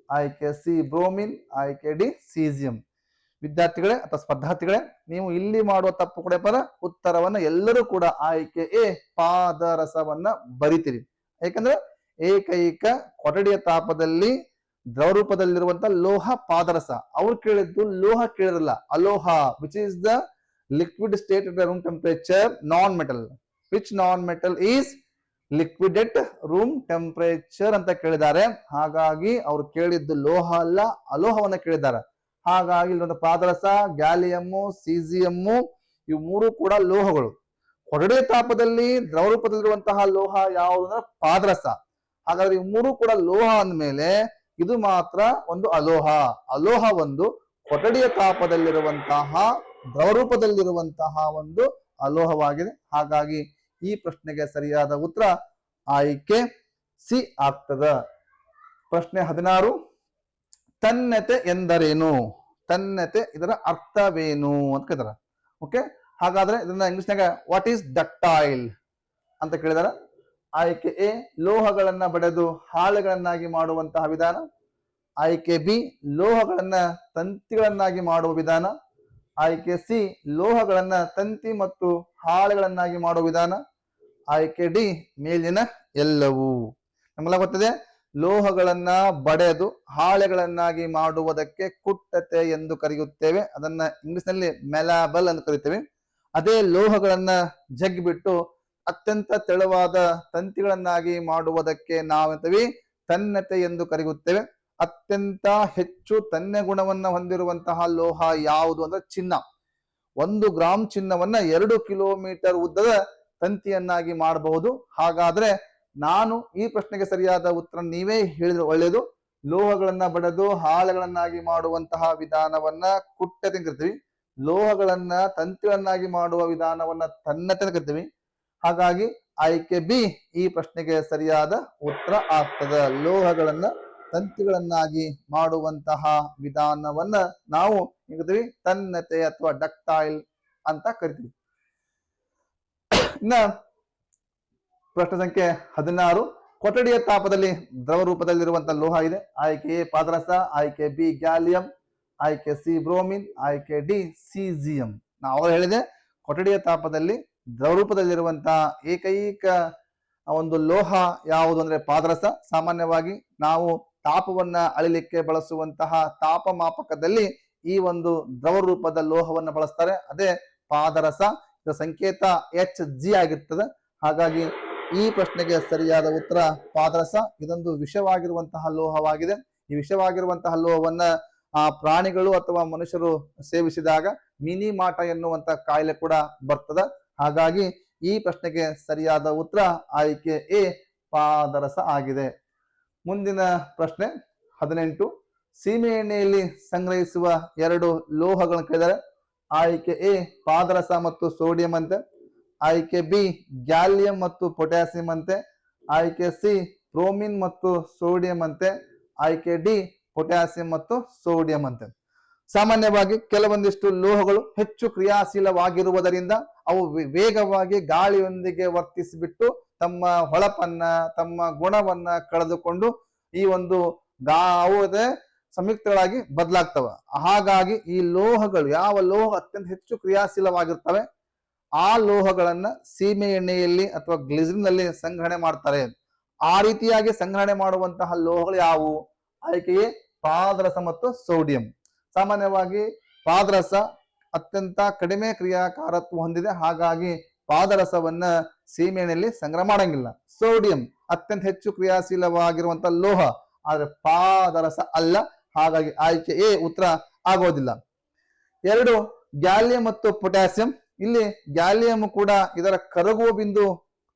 ಆಯ್ಕೆ ಸಿ ಬ್ರೋಮಿನ್, ಆಯ್ಕೆ ಡಿ ಸೀಸಿಯಂ. ವಿದ್ಯಾರ್ಥಿಗಳೇ ಅಥವಾ ಸ್ಪರ್ಧಾರ್ಥಿಗಳೇ, ನೀವು ಇಲ್ಲಿ ಮಾಡುವ ತಪ್ಪು ಕೂಡ ಉತ್ತರವನ್ನ ಎಲ್ಲರೂ ಕೂಡ ಆಯ್ಕೆ ಎ ಪಾದರಸವನ್ನ ಬರಿತೀರಿ. ಯಾಕಂದ್ರೆ ಏಕೈಕ ಕೊಠಡಿಯ ತಾಪದಲ್ಲಿ ದ್ರವರೂಪದಲ್ಲಿರುವಂತಹ ಲೋಹ ಪಾದರಸ. ಅವ್ರು ಕೇಳಿದ್ದು ಲೋಹ ಕೇಳಿರಲ್ಲ, ಅಲೋಹ, which is the liquid state at room temperature non metal. Which non metal is liquid at room temperature ಅಂತ ಕೇಳಿದ್ದಾರೆ. ಹಾಗಾಗಿ ಅವ್ರು ಕೇಳಿದ್ದು ಲೋಹ ಅಲ್ಲ, ಅಲೋಹವನ್ನ ಕೇಳಿದ್ದಾರೆ. ಹಾಗಾಗಿ ಇಲ್ಲೊಂದು ಪಾದರಸ, ಗ್ಯಾಲಿಯಮ್ಮು, ಸೀಸಿಯಮ್ಮು ಇವು 3 ಕೂಡ ಲೋಹಗಳು. ಕೊಠಡಿಯ ತಾಪದಲ್ಲಿ ದ್ರವರೂಪದಲ್ಲಿರುವಂತಹ ಲೋಹ ಯಾವುದು ಅಂದ್ರೆ ಪಾದರಸ. ಹಾಗಾದ್ರೆ ಇವು 3 ಕೂಡ ಲೋಹ ಅಂದ್ಮೇಲೆ ಇದು ಮಾತ್ರ ಒಂದು ಅಲೋಹ. ಅಲೋಹ ಒಂದು ಕೊಠಡಿಯ ತಾಪದಲ್ಲಿರುವಂತಹ ದ್ರವರೂಪದಲ್ಲಿರುವಂತಹ ಒಂದು ಅಲೋಹವಾಗಿದೆ. ಹಾಗಾಗಿ ಈ ಪ್ರಶ್ನೆಗೆ ಸರಿಯಾದ ಉತ್ತರ ಆಯ್ಕೆ ಸಿ ಆಗ್ತದ. ಪ್ರಶ್ನೆ 16. ತನ್ಯತೆ ಎಂದರೇನು? ತನ್ಯತೆ ಇದರ ಅರ್ಥವೇನು ಅಂತ ಕೇಳಿದಾರೆ. ಓಕೆ, ಹಾಗಾದ್ರೆ ಇದನ್ನ ಇಂಗ್ಲಿಷ್ನಾಗ ವಾಟ್ ಈಸ್ ಡಕ್ಟೈಲ್ ಅಂತ ಕೇಳಿದಾರೆ. ಆಯ್ಕೆ ಎ ಲೋಹಗಳನ್ನ ಬಡೆದು ಹಾಳೆಗಳನ್ನಾಗಿ ಮಾಡುವಂತಹ ವಿಧಾನ, ಆಯ್ಕೆ ಬಿ ಲೋಹಗಳನ್ನ ತಂತಿಗಳನ್ನಾಗಿ ಮಾಡುವ ವಿಧಾನ, ಆಯ್ಕೆ ಸಿ ಲೋಹಗಳನ್ನ ತಂತಿ ಮತ್ತು ಹಾಳೆಗಳನ್ನಾಗಿ ಮಾಡುವ ವಿಧಾನ, ಆಯ್ಕೆ ಡಿ ಮೇಲಿನ ಎಲ್ಲವೂ. ನಮ್ಗೆಲ್ಲ ಗೊತ್ತಿದೆ, ಲೋಹಗಳನ್ನ ಬಡೆದು ಹಾಳೆಗಳನ್ನಾಗಿ ಮಾಡುವುದಕ್ಕೆ ಕುಟ್ಟತೆ ಎಂದು ಕರೆಯುತ್ತೇವೆ. ಅದನ್ನ ಇಂಗ್ಲಿಷ್ ನಲ್ಲಿ ಮೆಲಾಬಲ್ ಅಂತ ಕರಿತೇವೆ. ಅದೇ ಲೋಹಗಳನ್ನ ಜಗ್ಗಿಬಿಟ್ಟು ಅತ್ಯಂತ ತೆಳುವಾದ ತಂತಿಗಳನ್ನಾಗಿ ಮಾಡುವುದಕ್ಕೆ ನಾವಂತೀವಿ ತನ್ಯತೆ ಎಂದು ಕರೆಯುತ್ತೇವೆ. ಅತ್ಯಂತ ಹೆಚ್ಚು ತನ್ಯ ಗುಣವನ್ನ ಹೊಂದಿರುವಂತಹ ಲೋಹ ಯಾವುದು ಅಂದ್ರೆ ಚಿನ್ನ. 1 ಗ್ರಾಮ್ ಚಿನ್ನವನ್ನ 2 ಕಿಲೋಮೀಟರ್ ಉದ್ದದ ತಂತಿಯನ್ನಾಗಿ ಮಾಡಬಹುದು. ಹಾಗಾದ್ರೆ ನಾನು ಈ ಪ್ರಶ್ನೆಗೆ ಸರಿಯಾದ ಉತ್ತರ ನೀವೇ ಹೇಳಿದ್ರೆ ಒಳ್ಳೆಯದು. ಲೋಹಗಳನ್ನ ಬಡೆದು ಹಾಳೆಗಳನ್ನಾಗಿ ಮಾಡುವಂತಹ ವಿಧಾನವನ್ನ ಕುಟ್ಟತೆ ಕರಿತೀವಿ. ಲೋಹಗಳನ್ನ ತಂತಿಗಳನ್ನಾಗಿ ಮಾಡುವ ವಿಧಾನವನ್ನ ತನ್ನತೆ ಕರಿತೀವಿ. ಹಾಗಾಗಿ ಆಯ್ಕೆ ಬಿ ಈ ಪ್ರಶ್ನೆಗೆ ಸರಿಯಾದ ಉತ್ತರ ಆಗ್ತದ. ಲೋಹಗಳನ್ನ ತಂತಿಗಳನ್ನಾಗಿ ಮಾಡುವಂತಹ ವಿಧಾನವನ್ನ ನಾವು ತನ್ನತೆ ಅಥವಾ ಡಕ್ಟೈಲ್ ಅಂತ ಕರಿತೀವಿ. ಇನ್ನ ಪ್ರಶ್ನೆ ಸಂಖ್ಯೆ 16, ಕೊಠಡಿಯ ತಾಪದಲ್ಲಿ ದ್ರವ ರೂಪದಲ್ಲಿರುವಂತಹ ಲೋಹ ಇದೆ. ಆಯ್ಕೆ ಎ ಪಾದರಸ, ಆಯ್ಕೆ ಬಿ ಗ್ಯಾಲಿಯಂ, ಆಯ್ಕೆ ಸಿ ಬ್ರೋಮಿನ್, ಆಯ್ಕೆ ಡಿ ಸೀಸಿಯಂ. ನಾವು ಹೇಳಿದೆ ಕೊಠಡಿಯ ತಾಪದಲ್ಲಿ ದ್ರವ ರೂಪದಲ್ಲಿರುವಂತಹ ಏಕೈಕ ಒಂದು ಲೋಹ ಯಾವುದು ಅಂದ್ರೆ ಪಾದರಸ. ಸಾಮಾನ್ಯವಾಗಿ ನಾವು ತಾಪವನ್ನ ಅಳಿಲಿಕ್ಕೆ ಬಳಸುವಂತಹ ತಾಪಮಾಪಕದಲ್ಲಿ ಈ ಒಂದು ದ್ರವ ರೂಪದ ಲೋಹವನ್ನ ಬಳಸ್ತಾರೆ, ಅದೇ ಪಾದರಸ. ಇದರ ಸಂಕೇತ Hg ಆಗಿರ್ತದೆ. ಹಾಗಾಗಿ ಈ ಪ್ರಶ್ನೆಗೆ ಸರಿಯಾದ ಉತ್ತರ ಪಾದರಸ. ಇದೊಂದು ವಿಷವಾಗಿರುವಂತಹ ಲೋಹವಾಗಿದೆ. ಈ ವಿಷವಾಗಿರುವಂತಹ ಲೋಹವನ್ನ ಪ್ರಾಣಿಗಳು ಅಥವಾ ಮನುಷ್ಯರು ಸೇವಿಸಿದಾಗ ಮಿನಿ ಮಾಟ ಎನ್ನುವಂತ ಕಾಯಿಲೆ ಕೂಡ ಬರ್ತದೆ. ಹಾಗಾಗಿ ಈ ಪ್ರಶ್ನೆಗೆ ಸರಿಯಾದ ಉತ್ತರ ಆಯ್ಕೆ ಎ ಪಾದರಸ ಆಗಿದೆ. ಮುಂದಿನ ಪ್ರಶ್ನೆ 18, ಸೀಮೆ ಎಣ್ಣೆಯಲ್ಲಿ ಸಂಗ್ರಹಿಸುವ 2 ಲೋಹಗಳನ್ನು ಕೇಳಿದರೆ. ಆಯ್ಕೆ ಎ ಪಾದರಸ ಮತ್ತು ಸೋಡಿಯಂ ಅಂತೆ, ಆಯ್ಕೆ ಬಿ ಗ್ಯಾಲಿಯಂ ಮತ್ತು ಪೊಟ್ಯಾಸಿಯಂ ಅಂತೆ, ಆಯ್ಕೆ ಸಿ ಬ್ರೋಮಿನ್ ಮತ್ತು ಸೋಡಿಯಂ ಅಂತೆ, ಆಯ್ಕೆ ಡಿ ಪೊಟ್ಯಾಸಿಯಂ ಮತ್ತು ಸೋಡಿಯಂ ಅಂತೆ. ಸಾಮಾನ್ಯವಾಗಿ ಕೆಲವೊಂದಿಷ್ಟು ಲೋಹಗಳು ಹೆಚ್ಚು ಕ್ರಿಯಾಶೀಲವಾಗಿರುವುದರಿಂದ ಅವು ವೇಗವಾಗಿ ಗಾಳಿಯೊಂದಿಗೆ ವರ್ತಿಸಿಬಿಟ್ಟು ತಮ್ಮ ಹೊಳಪನ್ನ, ತಮ್ಮ ಗುಣವನ್ನ ಕಳೆದುಕೊಂಡು ಈ ಒಂದು ಯಾವುದೇ ಸಂಯುಕ್ತಗಳಾಗಿ ಬದಲಾಗ್ತವೆ. ಹಾಗಾಗಿ ಈ ಲೋಹಗಳು, ಯಾವ ಲೋಹ ಅತ್ಯಂತ ಹೆಚ್ಚು ಕ್ರಿಯಾಶೀಲವಾಗಿರ್ತವೆ ಆ ಲೋಹಗಳನ್ನ ಸೀಮೆ ಎಣ್ಣೆಯಲ್ಲಿ ಅಥವಾ ಗ್ಲಿಸರಿನ್ ನಲ್ಲಿ ಸಂಗ್ರಹಣೆ ಮಾಡ್ತಾರೆ. ಆ ರೀತಿಯಾಗಿ ಸಂಗ್ರಹಣೆ ಮಾಡುವಂತಹ ಲೋಹಗಳು ಯಾವುವು? ಆಯ್ಕೆಯೇ ಪಾದರಸ ಮತ್ತು ಸೋಡಿಯಂ. ಸಾಮಾನ್ಯವಾಗಿ ಪಾದರಸ ಅತ್ಯಂತ ಕಡಿಮೆ ಕ್ರಿಯಾಕಾರತ್ವ ಹೊಂದಿದೆ. ಹಾಗಾಗಿ ಪಾದರಸವನ್ನ ಸೀಮೆ ಎಣ್ಣೆಯಲ್ಲಿ ಸಂಗ್ರಹ ಮಾಡಂಗಿಲ್ಲ. ಸೋಡಿಯಂ ಅತ್ಯಂತ ಹೆಚ್ಚು ಕ್ರಿಯಾಶೀಲವಾಗಿರುವಂತಹ ಲೋಹ, ಆದ್ರೆ ಪಾದರಸ ಅಲ್ಲ. ಹಾಗಾಗಿ ಆಯ್ಕೆ ಎ ಉತ್ತರ ಆಗೋದಿಲ್ಲ. 2, ಗ್ಯಾಲಿಯಂ ಮತ್ತು ಪೊಟ್ಯಾಸಿಯಂ. ಇಲ್ಲಿ ಗ್ಯಾಲಿಯಂ ಕೂಡ ಇದರ ಕರಗುವ ಬಿಂದು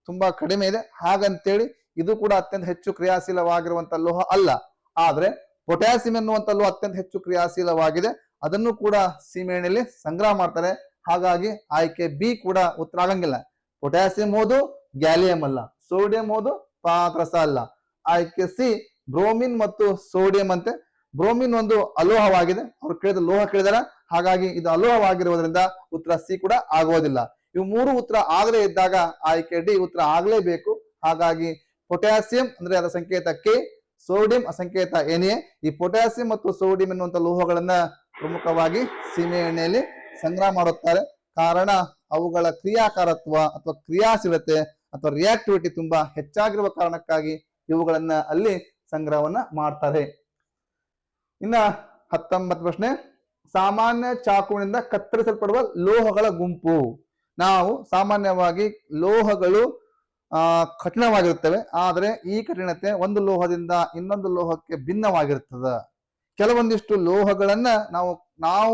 ತುಂಬಾ ಕಡಿಮೆ ಇದೆ, ಹಾಗಂತೇಳಿ ಇದು ಕೂಡ ಅತ್ಯಂತ ಹೆಚ್ಚು ಕ್ರಿಯಾಶೀಲವಾಗಿರುವಂತಹ ಲೋಹ ಅಲ್ಲ. ಆದ್ರೆ ಪೊಟ್ಯಾಸಿಯಂ ಎನ್ನುವಂತ ಲೋಹ ಅತ್ಯಂತ ಹೆಚ್ಚು ಕ್ರಿಯಾಶೀಲವಾಗಿದೆ, ಅದನ್ನು ಕೂಡ ಸೀಮೆ ಎಣ್ಣೆಯಲ್ಲಿ ಸಂಗ್ರಹ ಮಾಡ್ತಾರೆ. ಹಾಗಾಗಿ ಆಯ್ಕೆ ಬಿ ಕೂಡ ಉತ್ತರ ಆಗಂಗಿಲ್ಲ. ಪೊಟ್ಯಾಸಿಯಂ ಓದು ಗ್ಯಾಲಿಯಂ ಅಲ್ಲ, ಸೋಡಿಯಂ ಓದು ಪಾದರಸ ಅಲ್ಲ. ಆಯ್ಕೆ ಸಿ ಬ್ರೋಮಿನ್ ಮತ್ತು ಸೋಡಿಯಂ ಅಂತೆ. ಬ್ರೋಮಿನ್ ಒಂದು ಅಲೋಹವಾಗಿದೆ, ಅವ್ರು ಕೇಳಿದ ಲೋಹ ಕೇಳಿದಾರ, ಹಾಗಾಗಿ ಇದು ಅಲೋಹವಾಗಿರುವುದರಿಂದ ಉತ್ತರ ಸಿ ಕೂಡ ಆಗೋದಿಲ್ಲ. ಇವು 3 ಉತ್ತರ ಆಗದೇ ಇದ್ದಾಗ ಆಯ್ಕೆ ಡಿ ಉತ್ತರ ಆಗ್ಲೇಬೇಕು. ಹಾಗಾಗಿ ಪೊಟ್ಯಾಸಿಯಂ ಅಂದ್ರೆ ಅದರ ಸಂಕೇತ ಕೆ, ಸೋಡಿಯಂ ಸಂಕೇತ Na. ಈ ಪೊಟ್ಯಾಸಿಯಂ ಮತ್ತು ಸೋಡಿಯಂ ಎನ್ನುವಂತ ಲೋಹಗಳನ್ನ ಪ್ರಮುಖವಾಗಿ ಸೀಮೆ ಎಣ್ಣೆಯಲ್ಲಿ ಸಂಗ್ರಹ ಮಾಡುತ್ತಾರೆ. ಕಾರಣ ಅವುಗಳ ಕ್ರಿಯಾಕಾರತ್ವ ಅಥವಾ ಕ್ರಿಯಾಶೀಲತೆ ಅಥವಾ ರಿಯಾಕ್ಟಿವಿಟಿ ತುಂಬಾ ಹೆಚ್ಚಾಗಿರುವ ಕಾರಣಕ್ಕಾಗಿ ಇವುಗಳನ್ನ ಅಲ್ಲಿ ಸಂಗ್ರಹವನ್ನ ಮಾಡ್ತಾರೆ. ಇನ್ನ 19 ಪ್ರಶ್ನೆ, ಸಾಮಾನ್ಯ ಚಾಕುವಿನಿಂದ ಕತ್ತರಿಸಲ್ಪಡುವ ಲೋಹಗಳ ಗುಂಪು. ನಾವು ಸಾಮಾನ್ಯವಾಗಿ ಲೋಹಗಳು ಕಠಿಣವಾಗಿರುತ್ತವೆ, ಆದರೆ ಈ ಕಠಿಣತೆ ಒಂದು ಲೋಹದಿಂದ ಇನ್ನೊಂದು ಲೋಹಕ್ಕೆ ಭಿನ್ನವಾಗಿರ್ತದೆ. ಕೆಲವೊಂದಿಷ್ಟು ಲೋಹಗಳನ್ನ ನಾವು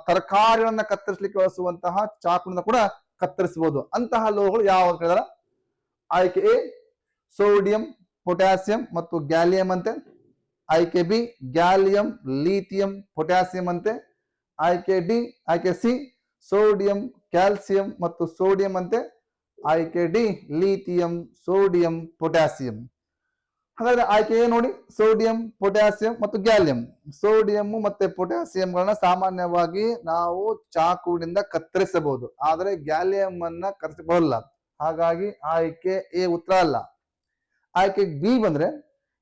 ತರಕಾರಿಗಳನ್ನ ಕತ್ತರಿಸಲಿಕ್ಕೆ ಬಳಸುವಂತಹ ಚಾಕುವಿನಿಂದ ಕೂಡ ಕತ್ತರಿಸಬಹುದು. ಅಂತಹ ಲೋಹಗಳು ಯಾವ ಹೇಳಿದಾರ? ಆಯ್ಕೆ ಎ ಸೋಡಿಯಂ, ಪೊಟ್ಯಾಸಿಯಂ ಮತ್ತು ಗ್ಯಾಲಿಯಂ ಅಂತೆ, ಆಯ್ಕೆ ಬಿ ಗ್ಯಾಲಿಯಂ, ಲಿಥಿಯಂ, ಪೊಟ್ಯಾಸಿಯಂ ಅಂತೆ, ಆಯ್ಕೆ ಸಿ ಸೋಡಿಯಂ, ಕ್ಯಾಲ್ಸಿಯಂ ಮತ್ತು ಸೋಡಿಯಂ ಅಂತೆ, ಆಯ್ಕೆ ಡಿ ಲಿಥಿಯಂ, ಸೋಡಿಯಂ, ಪೊಟ್ಯಾಸಿಯಂ. ಹಾಗಾದ್ರೆ ಆಯ್ಕೆ ಎ ನೋಡಿ, ಸೋಡಿಯಂ, ಪೊಟ್ಯಾಸಿಯಂ ಮತ್ತು ಗ್ಯಾಲಿಯಂ. ಸೋಡಿಯಂ ಮತ್ತೆ ಪೊಟ್ಯಾಸಿಯಂಗಳನ್ನ ಸಾಮಾನ್ಯವಾಗಿ ನಾವು ಚಾಕುವಿನಿಂದ ಕತ್ತರಿಸಬಹುದು, ಆದರೆ ಗ್ಯಾಲಿಯಂ ಅನ್ನ ಕತ್ತರಿಸಬಹುದಿಲ್ಲ. ಹಾಗಾಗಿ ಆಯ್ಕೆ ಎ ಉತ್ತರ ಅಲ್ಲ. ಆಯ್ಕೆ ಬಿ ಬಂದ್ರೆ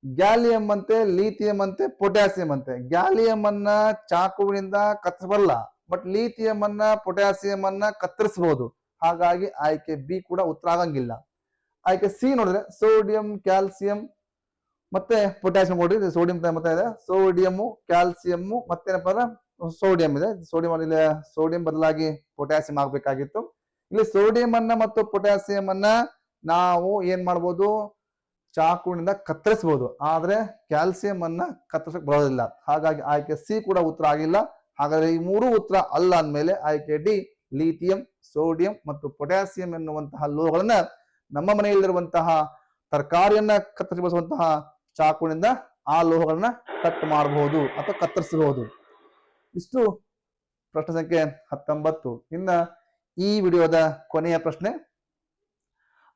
ಗ್ಯಾಲಿಯಂ ಅಂತೆ, ಲಿಥಿಯಂ ಅಂತೆ, ಪೊಟ್ಯಾಸಿಯಂ ಅಂತೆ. ಗ್ಯಾಲಿಯಂ ಅನ್ನ ಚಾಕುವಿನಿಂದ ಕತ್ತರಿಸಬಲ್ಲ, ಬಟ್ ಲಿಥಿಯಂ ಅನ್ನ, ಪೊಟ್ಯಾಸಿಯಂ ಅನ್ನ ಕತ್ತರಿಸಬಹುದು. ಹಾಗಾಗಿ ಆಯ್ಕೆ ಬಿ ಕೂಡ ಉತ್ತರ ಆಗಂಗಿಲ್ಲ. ಆಯ್ಕೆ ಸಿ ನೋಡಿದ್ರೆ ಸೋಡಿಯಂ, ಕ್ಯಾಲ್ಸಿಯಂ ಮತ್ತೆ ಪೊಟ್ಯಾಸಿಯಂ ನೋಡಿ, ಸೋಡಿಯಂ ಮತ್ತೆ ಇದೆ, ಸೋಡಿಯಂ, ಕ್ಯಾಲ್ಸಿಯಂ ಮತ್ತೇನಪ್ಪ ಅಂದ್ರೆ ಸೋಡಿಯಂ ಇದೆ. ಸೋಡಿಯಂ ಬದಲಾಗಿ ಪೊಟ್ಯಾಸಿಯಂ ಆಗ್ಬೇಕಾಗಿತ್ತು. ಇಲ್ಲಿ ಸೋಡಿಯಂ ಅನ್ನ ಮತ್ತು ಪೊಟ್ಯಾಸಿಯಂ ಅನ್ನ ನಾವು ಏನ್ ಮಾಡ್ಬೋದು, ಚಾಕುವಿನಿಂದ ಕತ್ತರಿಸಬಹುದು, ಆದ್ರೆ ಕ್ಯಾಲ್ಸಿಯಂ ಅನ್ನ ಕತ್ತರಿಸಕ್ ಬರೋದಿಲ್ಲ. ಹಾಗಾಗಿ ಆಯ್ಕೆ ಸಿ ಕೂಡ ಉತ್ತರ ಆಗಿಲ್ಲ. ಹಾಗಾದ್ರೆ ಈ 3 ಉತ್ತರ ಅಲ್ಲ ಅಂದ್ಮೇಲೆ ಆಯ್ಕೆ ಡಿ ಲಿಥಿಯಂ, ಸೋಡಿಯಂ ಮತ್ತು ಪೊಟ್ಯಾಸಿಯಂ ಎನ್ನುವಂತಹ ಲೋಹಗಳನ್ನ ನಮ್ಮ ಮನೆಯಲ್ಲಿರುವಂತಹ ತರಕಾರಿಯನ್ನ ಕತ್ತರಿಸಿ ಬಳಸುವಂತಹ ಚಾಕುವಿನಿಂದ ಆ ಲೋಹಗಳನ್ನ ಕಟ್ ಮಾಡಬಹುದು ಅಥವಾ ಕತ್ತರಿಸಬಹುದು. ಇಷ್ಟು ಪ್ರಶ್ನೆ ಸಂಖ್ಯೆ 19. ಇನ್ನ ಈ ವಿಡಿಯೋದ ಕೊನೆಯ ಪ್ರಶ್ನೆ,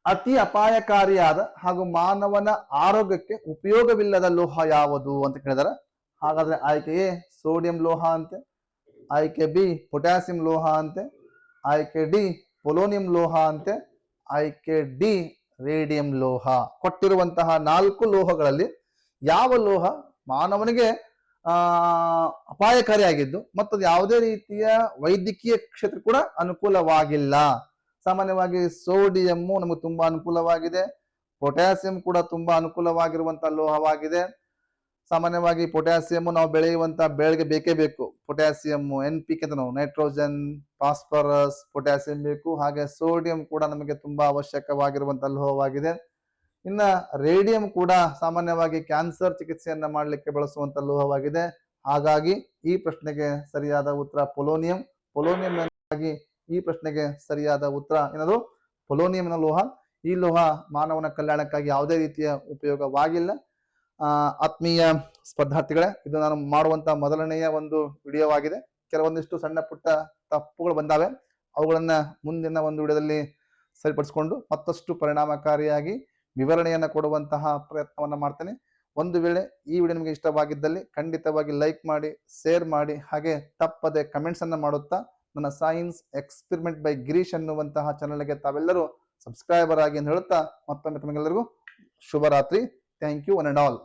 ಅತಿ ಅಪಾಯಕಾರಿಯಾದ ಹಾಗೂ ಮಾನವನ ಆರೋಗ್ಯಕ್ಕೆ ಉಪಯೋಗವಿಲ್ಲದ ಲೋಹ ಯಾವುದು ಅಂತ ಕೇಳಿದಾರೆ. ಹಾಗಾದ್ರೆ ಆಯ್ಕೆ ಎ ಸೋಡಿಯಂ ಲೋಹ ಅಂತೆ, ಆಯ್ಕೆ ಬಿ ಪೊಟ್ಯಾಸಿಯಂ ಲೋಹ ಅಂತೆ, ಆಯ್ಕೆ ಡಿ ಪೊಲೋನಿಯಂ ಲೋಹ ಅಂತೆ, ಆಯ್ಕೆ ಡಿ ರೇಡಿಯಂ ಲೋಹ. ಕೊಟ್ಟಿರುವಂತಹ 4 ಲೋಹಗಳಲ್ಲಿ ಯಾವ ಲೋಹ ಮಾನವನಿಗೆ ಅಪಾಯಕಾರಿಯಾಗಿದ್ದು ಮತ್ತು ಯಾವುದೇ ರೀತಿಯ ವೈದ್ಯಕೀಯ ಕ್ಷೇತ್ರ ಕೂಡ ಅನುಕೂಲವಾಗಿಲ್ಲ? ಸಾಮಾನ್ಯವಾಗಿ ಸೋಡಿಯಮ್ಮು ನಮಗೆ ತುಂಬಾ ಅನುಕೂಲವಾಗಿದೆ, ಪೊಟ್ಯಾಸಿಯಂ ಕೂಡ ತುಂಬಾ ಅನುಕೂಲವಾಗಿರುವಂತಹ ಲೋಹವಾಗಿದೆ. ಸಾಮಾನ್ಯವಾಗಿ ಪೊಟ್ಯಾಸಿಯಂ ನಾವು ಬೆಳೆಯುವಂತ ಬೆಳೆಗೆ ಬೇಕೇ ಬೇಕು. ಪೊಟ್ಯಾಸಿಯಂ NPK ಅಂತ ನಾವು ನೈಟ್ರೋಜನ್, ಫಾಸ್ಫರಸ್, ಪೊಟ್ಯಾಸಿಯಂ ಬೇಕು. ಹಾಗೆ ಸೋಡಿಯಂ ಕೂಡ ನಮಗೆ ತುಂಬಾ ಅವಶ್ಯಕವಾಗಿರುವಂತಹ ಲೋಹವಾಗಿದೆ. ಇನ್ನ ರೇಡಿಯಂ ಕೂಡ ಸಾಮಾನ್ಯವಾಗಿ ಕ್ಯಾನ್ಸರ್ ಚಿಕಿತ್ಸೆಯನ್ನ ಮಾಡಲಿಕ್ಕೆ ಬಳಸುವಂತ ಲೋಹವಾಗಿದೆ. ಹಾಗಾಗಿ ಈ ಪ್ರಶ್ನೆಗೆ ಸರಿಯಾದ ಉತ್ತರ ಪೊಲೋನಿಯಂ. ಪೊಲೋನಿಯಂ ಆಗಿ ಈ ಪ್ರಶ್ನೆಗೆ ಸರಿಯಾದ ಉತ್ತರ ಏನದು? ಪೊಲೋನಿಯಂನ ಲೋಹ. ಈ ಲೋಹ ಮಾನವನ ಕಲ್ಯಾಣಕ್ಕಾಗಿ ಯಾವುದೇ ರೀತಿಯ ಉಪಯೋಗವಾಗಿಲ್ಲ. ಆತ್ಮೀಯ ಸ್ಪರ್ಧಾರ್ಥಿಗಳೇ, ಇದು ನಾನು ಮಾಡುವಂತ ಮೊದಲನೆಯ ಒಂದು ವಿಡಿಯೋ ಆಗಿದೆ. ಕೆಲವೊಂದಿಷ್ಟು ಸಣ್ಣ ಪುಟ್ಟ ತಪ್ಪುಗಳು ಬಂದಾವೆ, ಅವುಗಳನ್ನ ಮುಂದಿನ ಒಂದು ವಿಡಿಯೋದಲ್ಲಿ ಸರಿಪಡಿಸಿಕೊಂಡು ಮತ್ತಷ್ಟು ಪರಿಣಾಮಕಾರಿಯಾಗಿ ವಿವರಣೆಯನ್ನು ಕೊಡುವಂತಹ ಪ್ರಯತ್ನವನ್ನ ಮಾಡ್ತೇನೆ. ಒಂದು ವೇಳೆ ಈ ವಿಡಿಯೋ ನಿಮಗೆ ಇಷ್ಟವಾಗಿದ್ದಲ್ಲಿ ಖಂಡಿತವಾಗಿ ಲೈಕ್ ಮಾಡಿ, ಶೇರ್ ಮಾಡಿ, ಹಾಗೆ ತಪ್ಪದೆ ಕಮೆಂಟ್ಸ್ ಅನ್ನ ಮಾಡುತ್ತಾ ನನ್ನ ಸೈನ್ಸ್ ಎಕ್ಸ್ಪೆರಿಮೆಂಟ್ ಬೈ ಗಿರೀಶ್ ಅನ್ನುವಂತಹ ಚಾನಲ್ಗೆ ತಾವೆಲ್ಲರೂ ಸಬ್ಸ್ಕ್ರೈಬರ್ ಆಗಿ ಅಂತ ಹೇಳುತ್ತಾ ಮತ್ತೊಮ್ಮೆ ತಮಗೆಲ್ಲರಿಗೂ ಶುಭರಾತ್ರಿ. Thank you one and all.